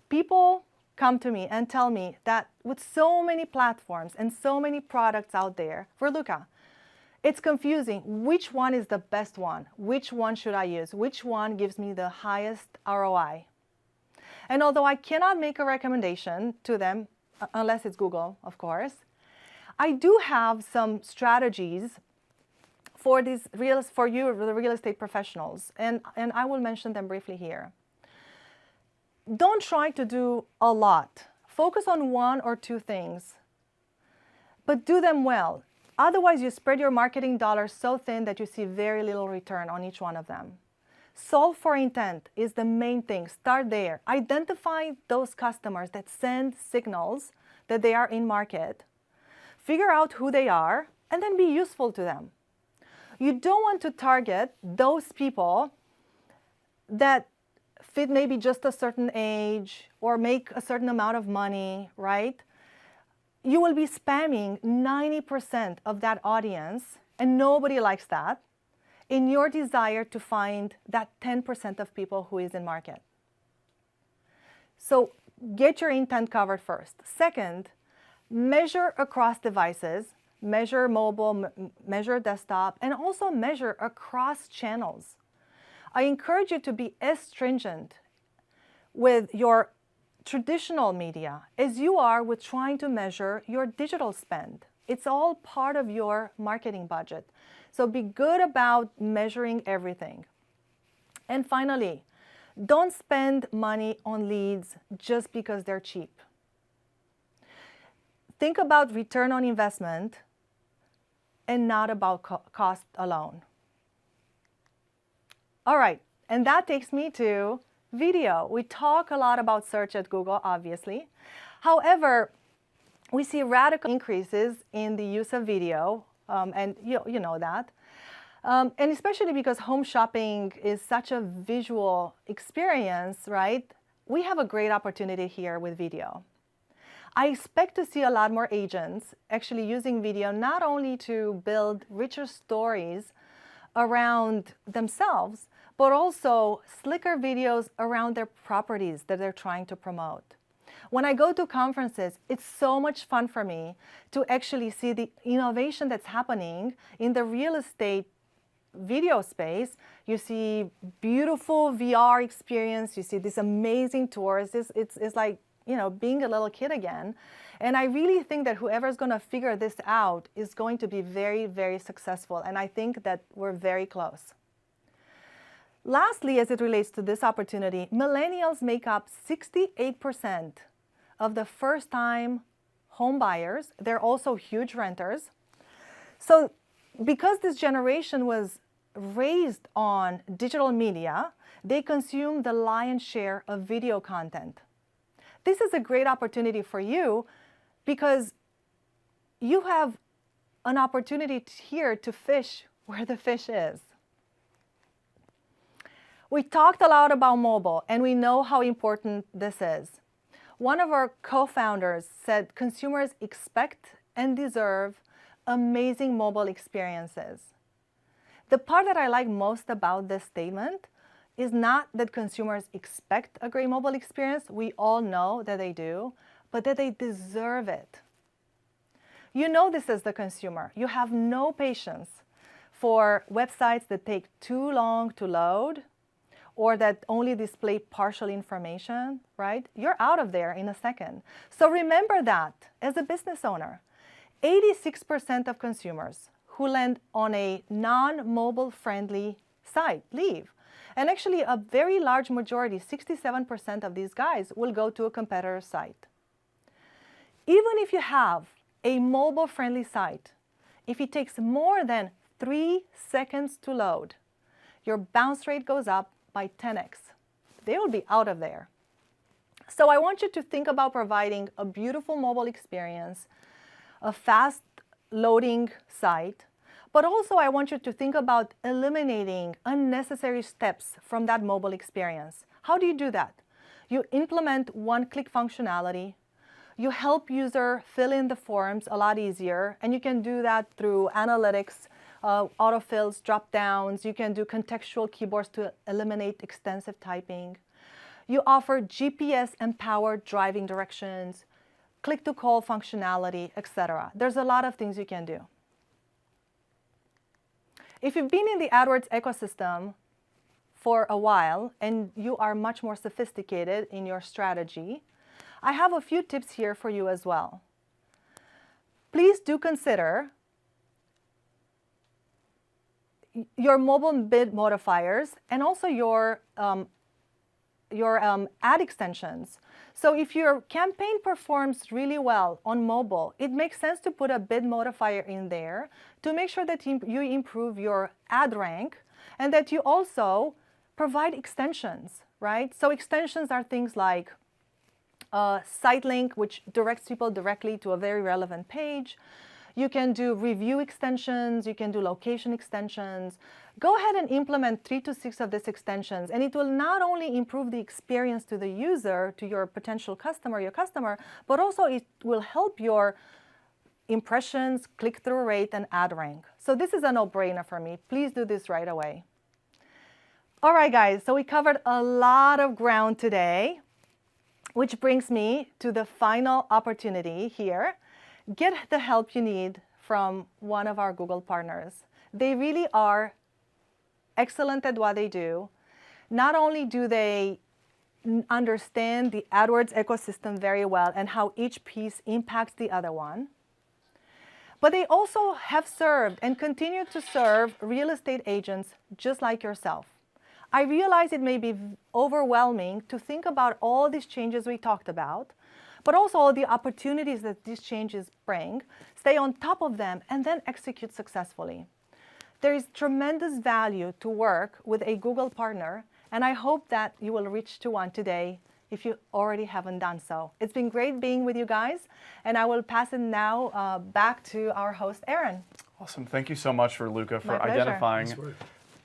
people come to me and tell me that with so many platforms and so many products out there, Verluca, it's confusing. Which one is the best one? Which one should I use? Which one gives me the highest ROI? And although I cannot make a recommendation to them, unless it's Google, of course, I do have some strategies for you, the real estate professionals, and I will mention them briefly here. Don't try to do a lot. Focus on 1 or 2 things, but do them well. Otherwise, you spread your marketing dollars so thin that you see very little return on each one of them. Solve for intent is the main thing. Start there. Identify those customers that send signals that they are in market. Figure out who they are, and then be useful to them. You don't want to target those people that fit maybe just a certain age or make a certain amount of money, right? You will be spamming 90% of that audience, and nobody likes that, in your desire to find that 10% of people who is in market. So get your intent covered first. Second, measure across devices. Measure mobile, measure desktop, and also measure across channels. I encourage you to be as stringent with your traditional media as you are with trying to measure your digital spend. It's all part of your marketing budget. So be good about measuring everything. And finally, don't spend money on leads just because they're cheap. Think about return on investment and not about cost alone. All right, and that takes me to video. We talk a lot about search at Google, obviously. However, we see radical increases in the use of video, and you know that. And especially because home shopping is such a visual experience, right? We have a great opportunity here with video. I expect to see a lot more agents actually using video not only to build richer stories around themselves, but also slicker videos around their properties that they're trying to promote. When I go to conferences, it's so much fun for me to actually see the innovation that's happening in the real estate video space. You see beautiful VR experience, you see these amazing tours. It's like, you know, being a little kid again. And I really think that whoever's going to figure this out is going to be very, very successful. And I think that we're very close. Lastly, as it relates to this opportunity, millennials make up 68% of the first-time home buyers. They're also huge renters. So because this generation was raised on digital media, they consume the lion's share of video content. This is a great opportunity for you because you have an opportunity here to fish where the fish is. We talked a lot about mobile, and we know how important this is. One of our co-founders said consumers expect and deserve amazing mobile experiences. The part that I like most about this statement is not that consumers expect a great mobile experience. We all know that they do, but that they deserve it. You know this as the consumer. You have no patience for websites that take too long to load or that only display partial information, right? You're out of there in a second. So remember that as a business owner. 86% of consumers who land on a non-mobile friendly site leave. And actually a very large majority, 67% of these guys will go to a competitor's site. Even if you have a mobile friendly site, if it takes more than 3 seconds to load, your bounce rate goes up by 10x. They will be out of there. So I want you to think about providing a beautiful mobile experience, a fast loading site, but also I want you to think about eliminating unnecessary steps from that mobile experience. How do you do that? You implement one-click functionality. You help user fill in the forms a lot easier, and you can do that through analytics, autofills, drop-downs. You can do contextual keyboards to eliminate extensive typing. You offer GPS-empowered driving directions, click-to-call functionality, etc. There's a lot of things you can do. If you've been in the AdWords ecosystem for a while and you are much more sophisticated in your strategy, I have a few tips here for you as well. Please do consider your mobile bid modifiers and also your ad extensions. So if your campaign performs really well on mobile, it makes sense to put a bid modifier in there to make sure that you improve your ad rank and that you also provide extensions, right? So extensions are things like site link, which directs people directly to a very relevant page. You can do review extensions, you can do location extensions. Go ahead and implement 3 to 6 of these extensions, and it will not only improve the experience to the user, to your potential customer, but also it will help your impressions, click-through rate, and ad rank. So this is a no-brainer for me. Please do this right away. All right, guys, so we covered a lot of ground today, which brings me to the final opportunity here. Get the help you need from one of our Google partners. They really are excellent at what they do. Not only do they understand the AdWords ecosystem very well and how each piece impacts the other one, but they also have served and continue to serve real estate agents just like yourself. I realize it may be overwhelming to think about all these changes we talked about, but also all the opportunities that these changes bring, stay on top of them, and then execute successfully. There is tremendous value to work with a Google partner, and I hope that you will reach to one today if you already haven't done so. It's been great being with you guys, and I will pass it now back to our host, Erin. Awesome. Thank you so much for Luca for My pleasure. identifying. Nice work.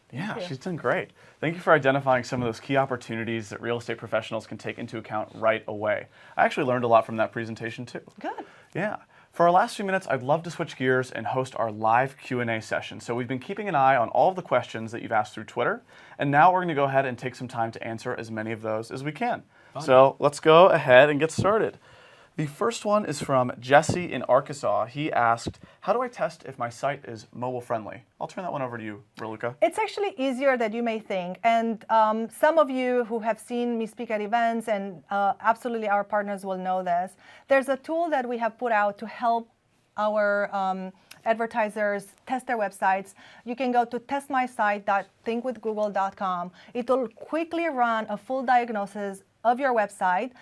Yeah, she's done great. Thank you for identifying some of those key opportunities that real estate professionals can take into account right away. I actually learned a lot from that presentation too. Good. Yeah. For our last few minutes, I'd love to switch gears and host our live Q&A session. So we've been keeping an eye on all of the questions that you've asked through Twitter, and now we're going to go ahead and take some time to answer as many of those as we can. Fun. So let's go ahead and get started. The first one is from Jesse in Arkansas. He asked, how do I test if my site is mobile friendly? I'll turn that one over to you, Raluca. It's actually easier than you may think. And some of you who have seen me speak at events, and absolutely our partners will know this, there's a tool that we have put out to help our advertisers test their websites. You can go to testmysite.thinkwithgoogle.com. It will quickly run a full diagnosis of your website.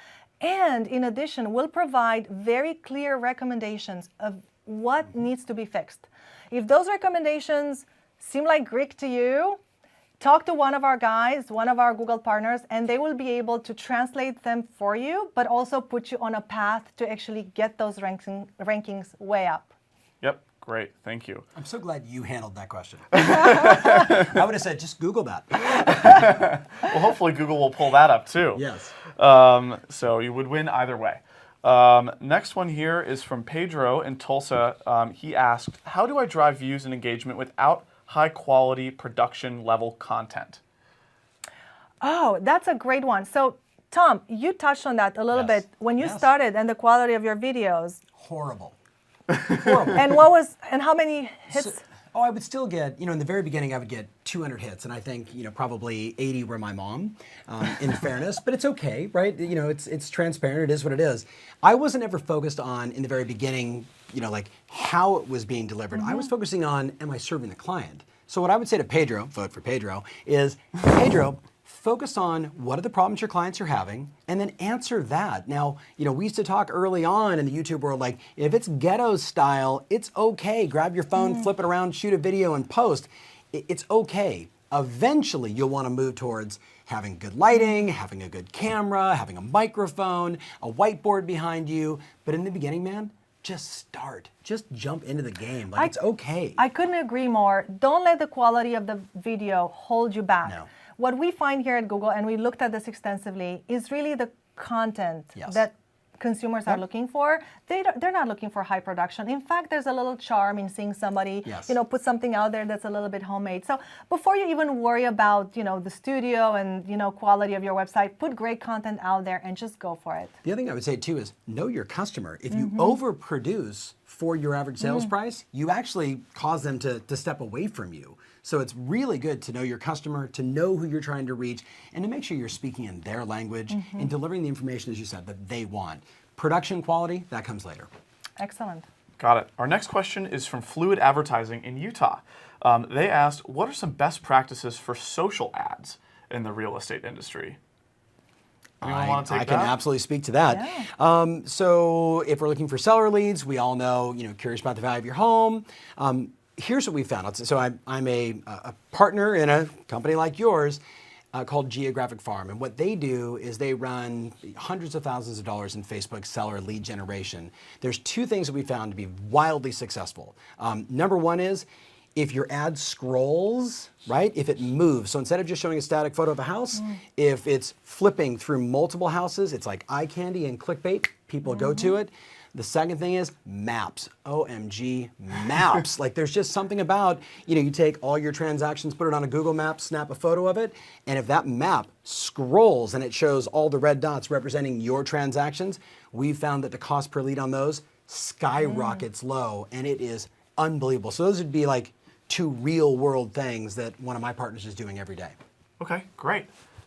And in addition, we'll provide very clear recommendations of what needs to be fixed. If those recommendations seem like Greek to you, talk to one of our guys, one of our Google partners, and they will be able to translate them for you, but also put you on a path to actually get those rankings way up. Yep, great, thank you. I'm so glad you handled that question. I would have said, just Google that. Well, hopefully Google will pull that up too. Yes. So you would win either way. Next one here is from Pedro in Tulsa. He asked, how do I drive views and engagement without high quality production level content? Oh, that's a great one. So Tom, you touched on that a little Yes. bit when you Yes. started and the quality of your videos. Horrible. Horrible. And how many hits? I would still get, in the very beginning, I would get 200 hits, and I think, probably 80 were my mom, in fairness, but it's okay, right? It's transparent, it is what it is. I wasn't ever focused on, in the very beginning, like how it was being delivered. I was focusing on, am I serving the client? So what I would say to Pedro, vote for Pedro, is, Pedro, focus on what are the problems your clients are having, and then answer that. Now, we used to talk early on in the YouTube world, like, if it's ghetto style, it's okay. Grab your phone, flip it around, shoot a video, and post. It's okay. Eventually, you'll want to move towards having good lighting, having a good camera, having a microphone, a whiteboard behind you. But in the beginning, man, just start. Just jump into the game. It's okay. I couldn't agree more. Don't let the quality of the video hold you back. No. What we find here at Google, and we looked at this extensively, is really the content Yes. that consumers are looking for. They're not looking for high production. In fact, there's a little charm in seeing somebody, Yes. put something out there that's a little bit homemade. So before you even worry about, the studio and, quality of your website, put great content out there and just go for it. The other thing I would say too is know your customer. If you overproduce for your average sales price, you actually cause them to step away from you. So it's really good to know your customer, to know who you're trying to reach, and to make sure you're speaking in their language and delivering the information, as you said, that they want. Production quality, that comes later. Excellent. Got it. Our next question is from Fluid Advertising in Utah. They asked, what are some best practices for social ads in the real estate industry? Anyone want to take I can that? absolutely speak to that. Yeah. So if we're looking for seller leads, we all know, curious about the value of your home. Here's what we found. So I'm a partner in a company like yours called Geographic Farm. And what they do is they run hundreds of thousands of dollars in Facebook seller lead generation. There's two things that we found to be wildly successful. Number one is, if your ad scrolls, right, if it moves, so instead of just showing a static photo of a house, if it's flipping through multiple houses, it's like eye candy and clickbait, people go to it. The second thing is maps. OMG, maps. Like there's just something about, you take all your transactions, put it on a Google map, snap a photo of it, and if that map scrolls and it shows all the red dots representing your transactions, we've found that the cost per lead on those skyrockets low, and it is unbelievable. So those would be like two real world things that one of my partners is doing every day. Okay, great.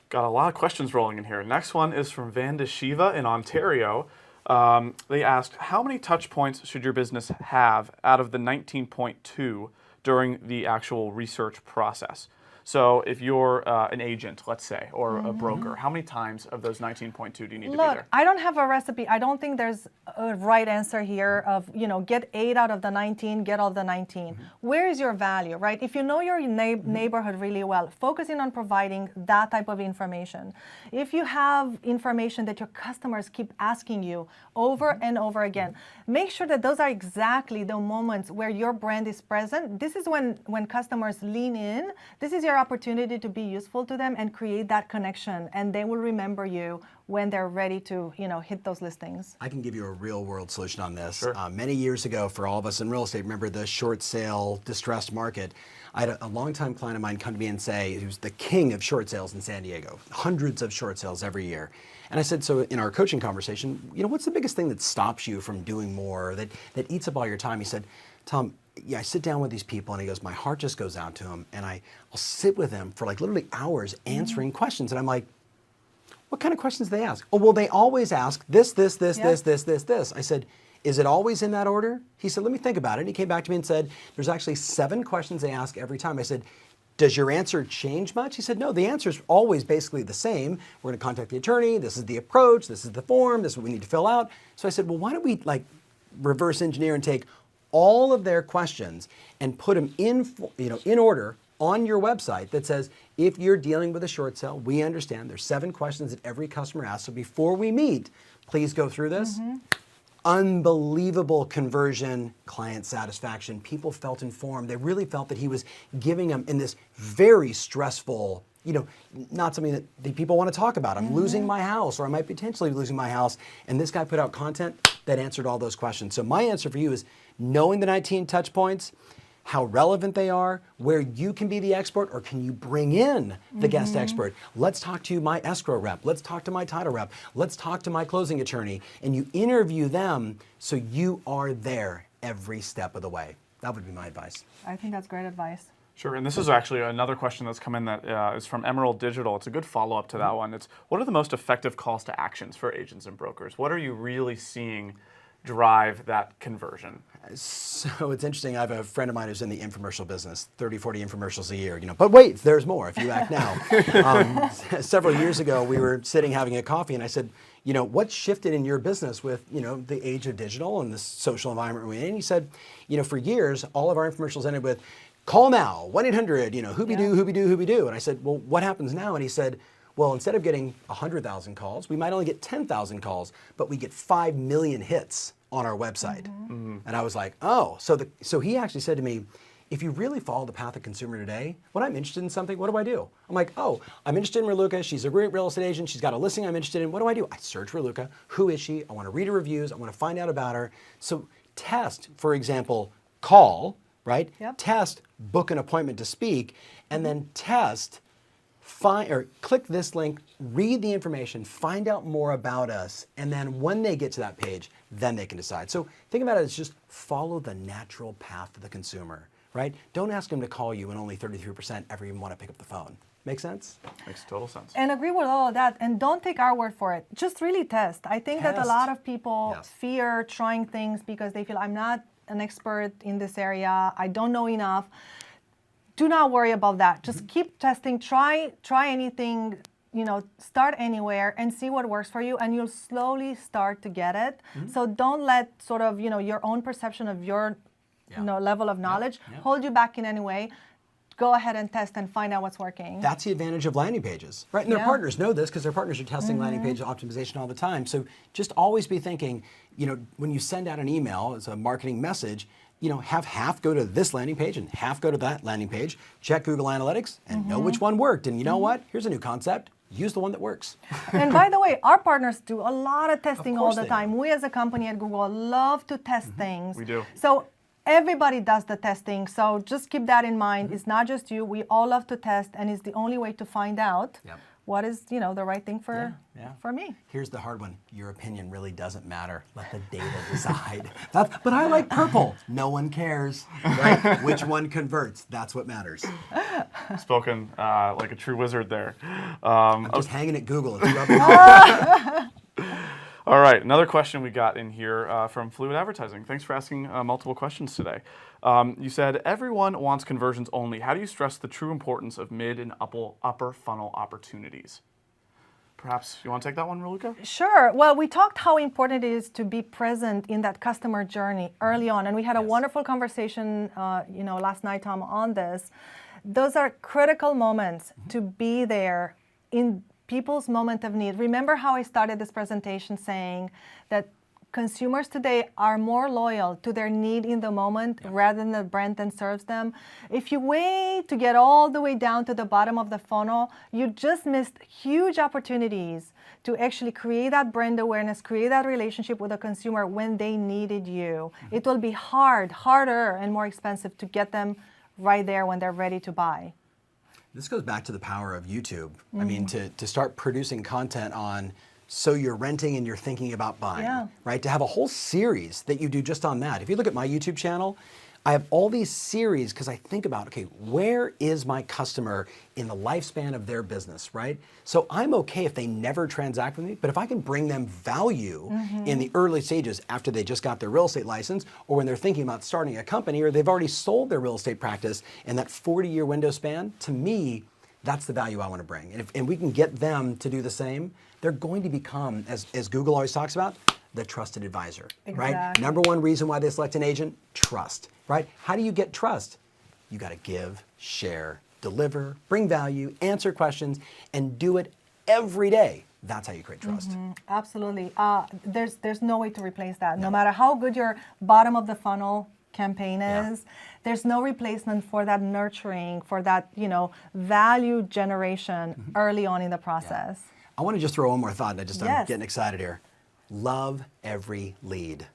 Got a lot of questions rolling in here. Next one is from Vanda Shiva in Ontario. They asked, how many touch points should your business have out of the 19.2 during the actual research process? So if you're an agent, let's say, or a broker, how many times of those 19.2 do you need to be Look, there? I don't have a recipe. I don't think there's a right answer here of, get 8 out of the 19, get all the 19. Where is your value, right? If you know your neighborhood really well, focusing on providing that type of information. If you have information that your customers keep asking you over and over again, make sure that those are exactly the moments where your brand is present. This is when customers lean in. This is your opportunity to be useful to them and create that connection, and they will remember you when they're ready to hit those listings. I can give you a real world solution on this. Sure. Many years ago, for all of us in real estate, remember the short sale distressed market. I had a longtime client of mine come to me and say, he was the king of short sales in San Diego, hundreds of short sales every year. And I said, so in our coaching conversation, what's the biggest thing that stops you from doing more, that eats up all your time? He said, Tom, I sit down with these people, and he goes, my heart just goes out to them, and I'll sit with them for like literally hours answering questions. And I'm like, what kind of questions do they ask? Oh, well, they always ask this, this, this, this, this, this, this. I said, is it always in that order? He said, let me think about it. And he came back to me and said, there's actually 7 questions they ask every time. I said, does your answer change much? He said, no, the answer is always basically the same. We're going to contact the attorney. This is the approach. This is the form. This is what we need to fill out. So I said, well, why don't we reverse engineer and take all of their questions and put them in order on your website that says, if you're dealing with a short sale, we understand there's 7 questions that every customer asks. So before we meet, please go through this. Unbelievable conversion, client satisfaction. People felt informed. They really felt that he was giving them in this very stressful, not something that the people want to talk about. I'm losing my house, or I might potentially be losing my house. And this guy put out content that answered all those questions. So my answer for you is knowing the 19 touch points, how relevant they are, where you can be the expert, or can you bring in the guest expert? Let's talk to my escrow rep. Let's talk to my title rep. Let's talk to my closing attorney. And you interview them so you are there every step of the way. That would be my advice. I think that's great advice. Sure, and this is actually another question that's come in that is from Emerald Digital. It's a good follow-up to that one. It's, what are the most effective calls to actions for agents and brokers? What are you really seeing drive that conversion? So it's interesting. I have a friend of mine who's in the infomercial business, 30, 40 infomercials a year. But wait, there's more if you act now. Several years ago, we were sitting having a coffee, and I said, what's shifted in your business with, the age of digital and the social environment we're in? And he said, for years, all of our infomercials ended with, call now, 1-800, hoobie-doo, hoobie-doo, hoobie-doo. And I said, well, what happens now? And he said, well, instead of getting 100,000 calls, we might only get 10,000 calls, but we get 5 million hits on our website. And I was like, oh, so he actually said to me, if you really follow the path of consumer today, when I'm interested in something, what do? I'm like, oh, I'm interested in Raluca. She's a great real estate agent. She's got a listing I'm interested in. What do? I search Raluca. Who is she? I want to read her reviews. I want to find out about her. So test, for example, call, right? Yep. Test, book an appointment to speak, and then test, click this link, read the information, find out more about us, and then when they get to that page, then they can decide. So think about it as just follow the natural path of the consumer, right? Don't ask them to call you and only 33% ever even want to pick up the phone. Make sense? Makes total sense. And agree with all of that. And don't take our word for it. Just really test. I think that a lot of people fear trying things because they feel I'm not an expert in this area. I don't know enough. Do not worry about that. Just keep testing. Try anything. Start anywhere and see what works for you, and you'll slowly start to get it. So don't let sort of your own perception of your level of knowledge hold you back in any way. Go ahead and test and find out what's working. That's the advantage of landing pages, right? And their partners know this because their partners are testing landing page optimization all the time. So just always be thinking, when you send out an email as a marketing message, have half go to this landing page and half go to that landing page. Check Google Analytics and know which one worked. And you know what? Here's a new concept. Use the one that works. And by the way, our partners do a lot of testing all the time. We as a company at Google love to test things. We do. So everybody does the testing. So just keep that in mind. It's not just you. We all love to test, and it's the only way to find out what is the right thing for me. Here's the hard one. Your opinion really doesn't matter. Let the data decide. But I like purple. No one cares, right? Which one converts? That's what matters. Spoken like a true wizard there. I'm just hanging at Google. If you All right, another question we got in here from Fluid Advertising. Thanks for asking multiple questions today. You said, everyone wants conversions only. How do you stress the true importance of mid and upper funnel opportunities? Perhaps you want to take that one, Raluca? Sure. Well, we talked how important it is to be present in that customer journey early on. And we had a wonderful conversation, last night, Tom, on this. Those are critical moments to be there in people's moment of need. Remember how I started this presentation saying that consumers today are more loyal to their need in the moment rather than the brand that serves them. If you wait to get all the way down to the bottom of the funnel, you just missed huge opportunities to actually create that brand awareness, create that relationship with the consumer when they needed you. It will be harder and more expensive to get them right there when they're ready to buy. This goes back to the power of YouTube. I mean, to start producing content on, so you're renting and you're thinking about buying, right? To have a whole series that you do just on that. If you look at my YouTube channel, I have all these series because I think about, okay, where is my customer in the lifespan of their business, right? So I'm okay if they never transact with me, but if I can bring them value in the early stages after they just got their real estate license, or when they're thinking about starting a company, or they've already sold their real estate practice in that 40-year window span, to me, that's the value I want to bring. And we can get them to do the same, they're going to become, as Google always talks about, the trusted advisor, right? Exactly. Number one reason why they select an agent, trust, right? How do you get trust? You got to give, share, deliver, bring value, answer questions, and do it every day. That's how you create trust. Absolutely. There's no way to replace that. No matter how good your bottom of the funnel campaign is, there's no replacement for that nurturing, for that, value generation early on in the process. I want to just throw one more thought, and I'm Yes. getting excited here. Love every lead.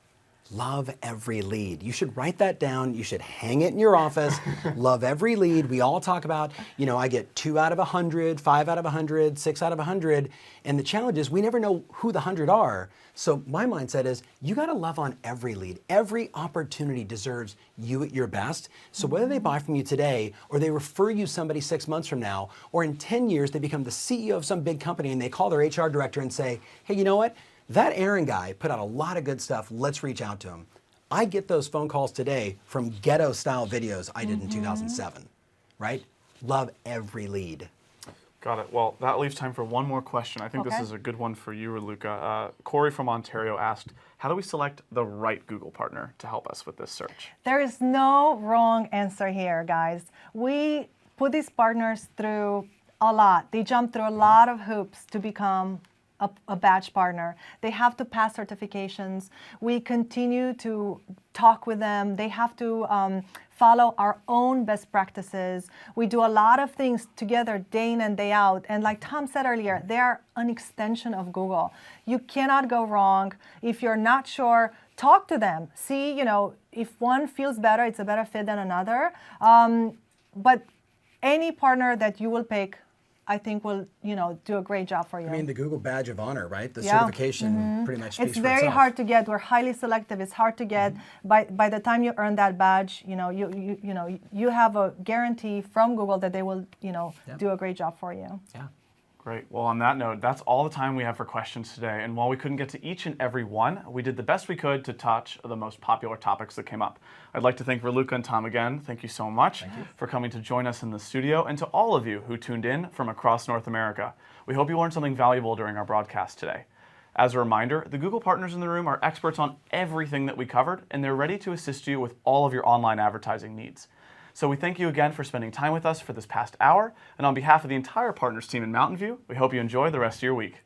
Love every lead. You should write that down. You should hang it in your office. Love every lead. We all talk about, I get 2 out of 100, 5 out of 100, 6 out of 100. And the challenge is we never know who the 100 are. So my mindset is you got to love on every lead. Every opportunity deserves you at your best. So whether they buy from you today or they refer you somebody 6 months from now, or in 10 years they become the CEO of some big company and they call their HR director and say, hey, you know what? That Aaron guy put out a lot of good stuff. Let's reach out to him. I get those phone calls today from ghetto style videos I did in 2007, right? Love every lead. Got it. Well, that leaves time for one more question. I think this Okay. is a good one for you, Raluca. Corey from Ontario asked, how do we select the right Google partner to help us with this search? There is no wrong answer here, guys. We put these partners through a lot. They jump through a lot of hoops to become a badge partner. They have to pass certifications. We continue to talk with them. They have to follow our own best practices. We do a lot of things together day in and day out. And like Tom said earlier, they are an extension of Google. You cannot go wrong. If you're not sure, talk to them. See, if one feels better, it's a better fit than another. But any partner that you will pick, I think will, do a great job for you. I mean, the Google badge of honor, right? The Yeah. certification pretty much speaks It's for very itself. hard to get. We're highly selective. It's hard to get. By the time you earn that badge, you have a guarantee from Google that they will, do a great job for you. Yeah. Great. Well, on that note, that's all the time we have for questions today. And while we couldn't get to each and every one, we did the best we could to touch the most popular topics that came up. I'd like to thank Raluca and Tom again. Thank you so much for coming to join us in the studio, and to all of you who tuned in from across North America. We hope you learned something valuable during our broadcast today. As a reminder, the Google partners in the room are experts on everything that we covered, and they're ready to assist you with all of your online advertising needs. So we thank you again for spending time with us for this past hour, and on behalf of the entire partners team in Mountain View, we hope you enjoy the rest of your week.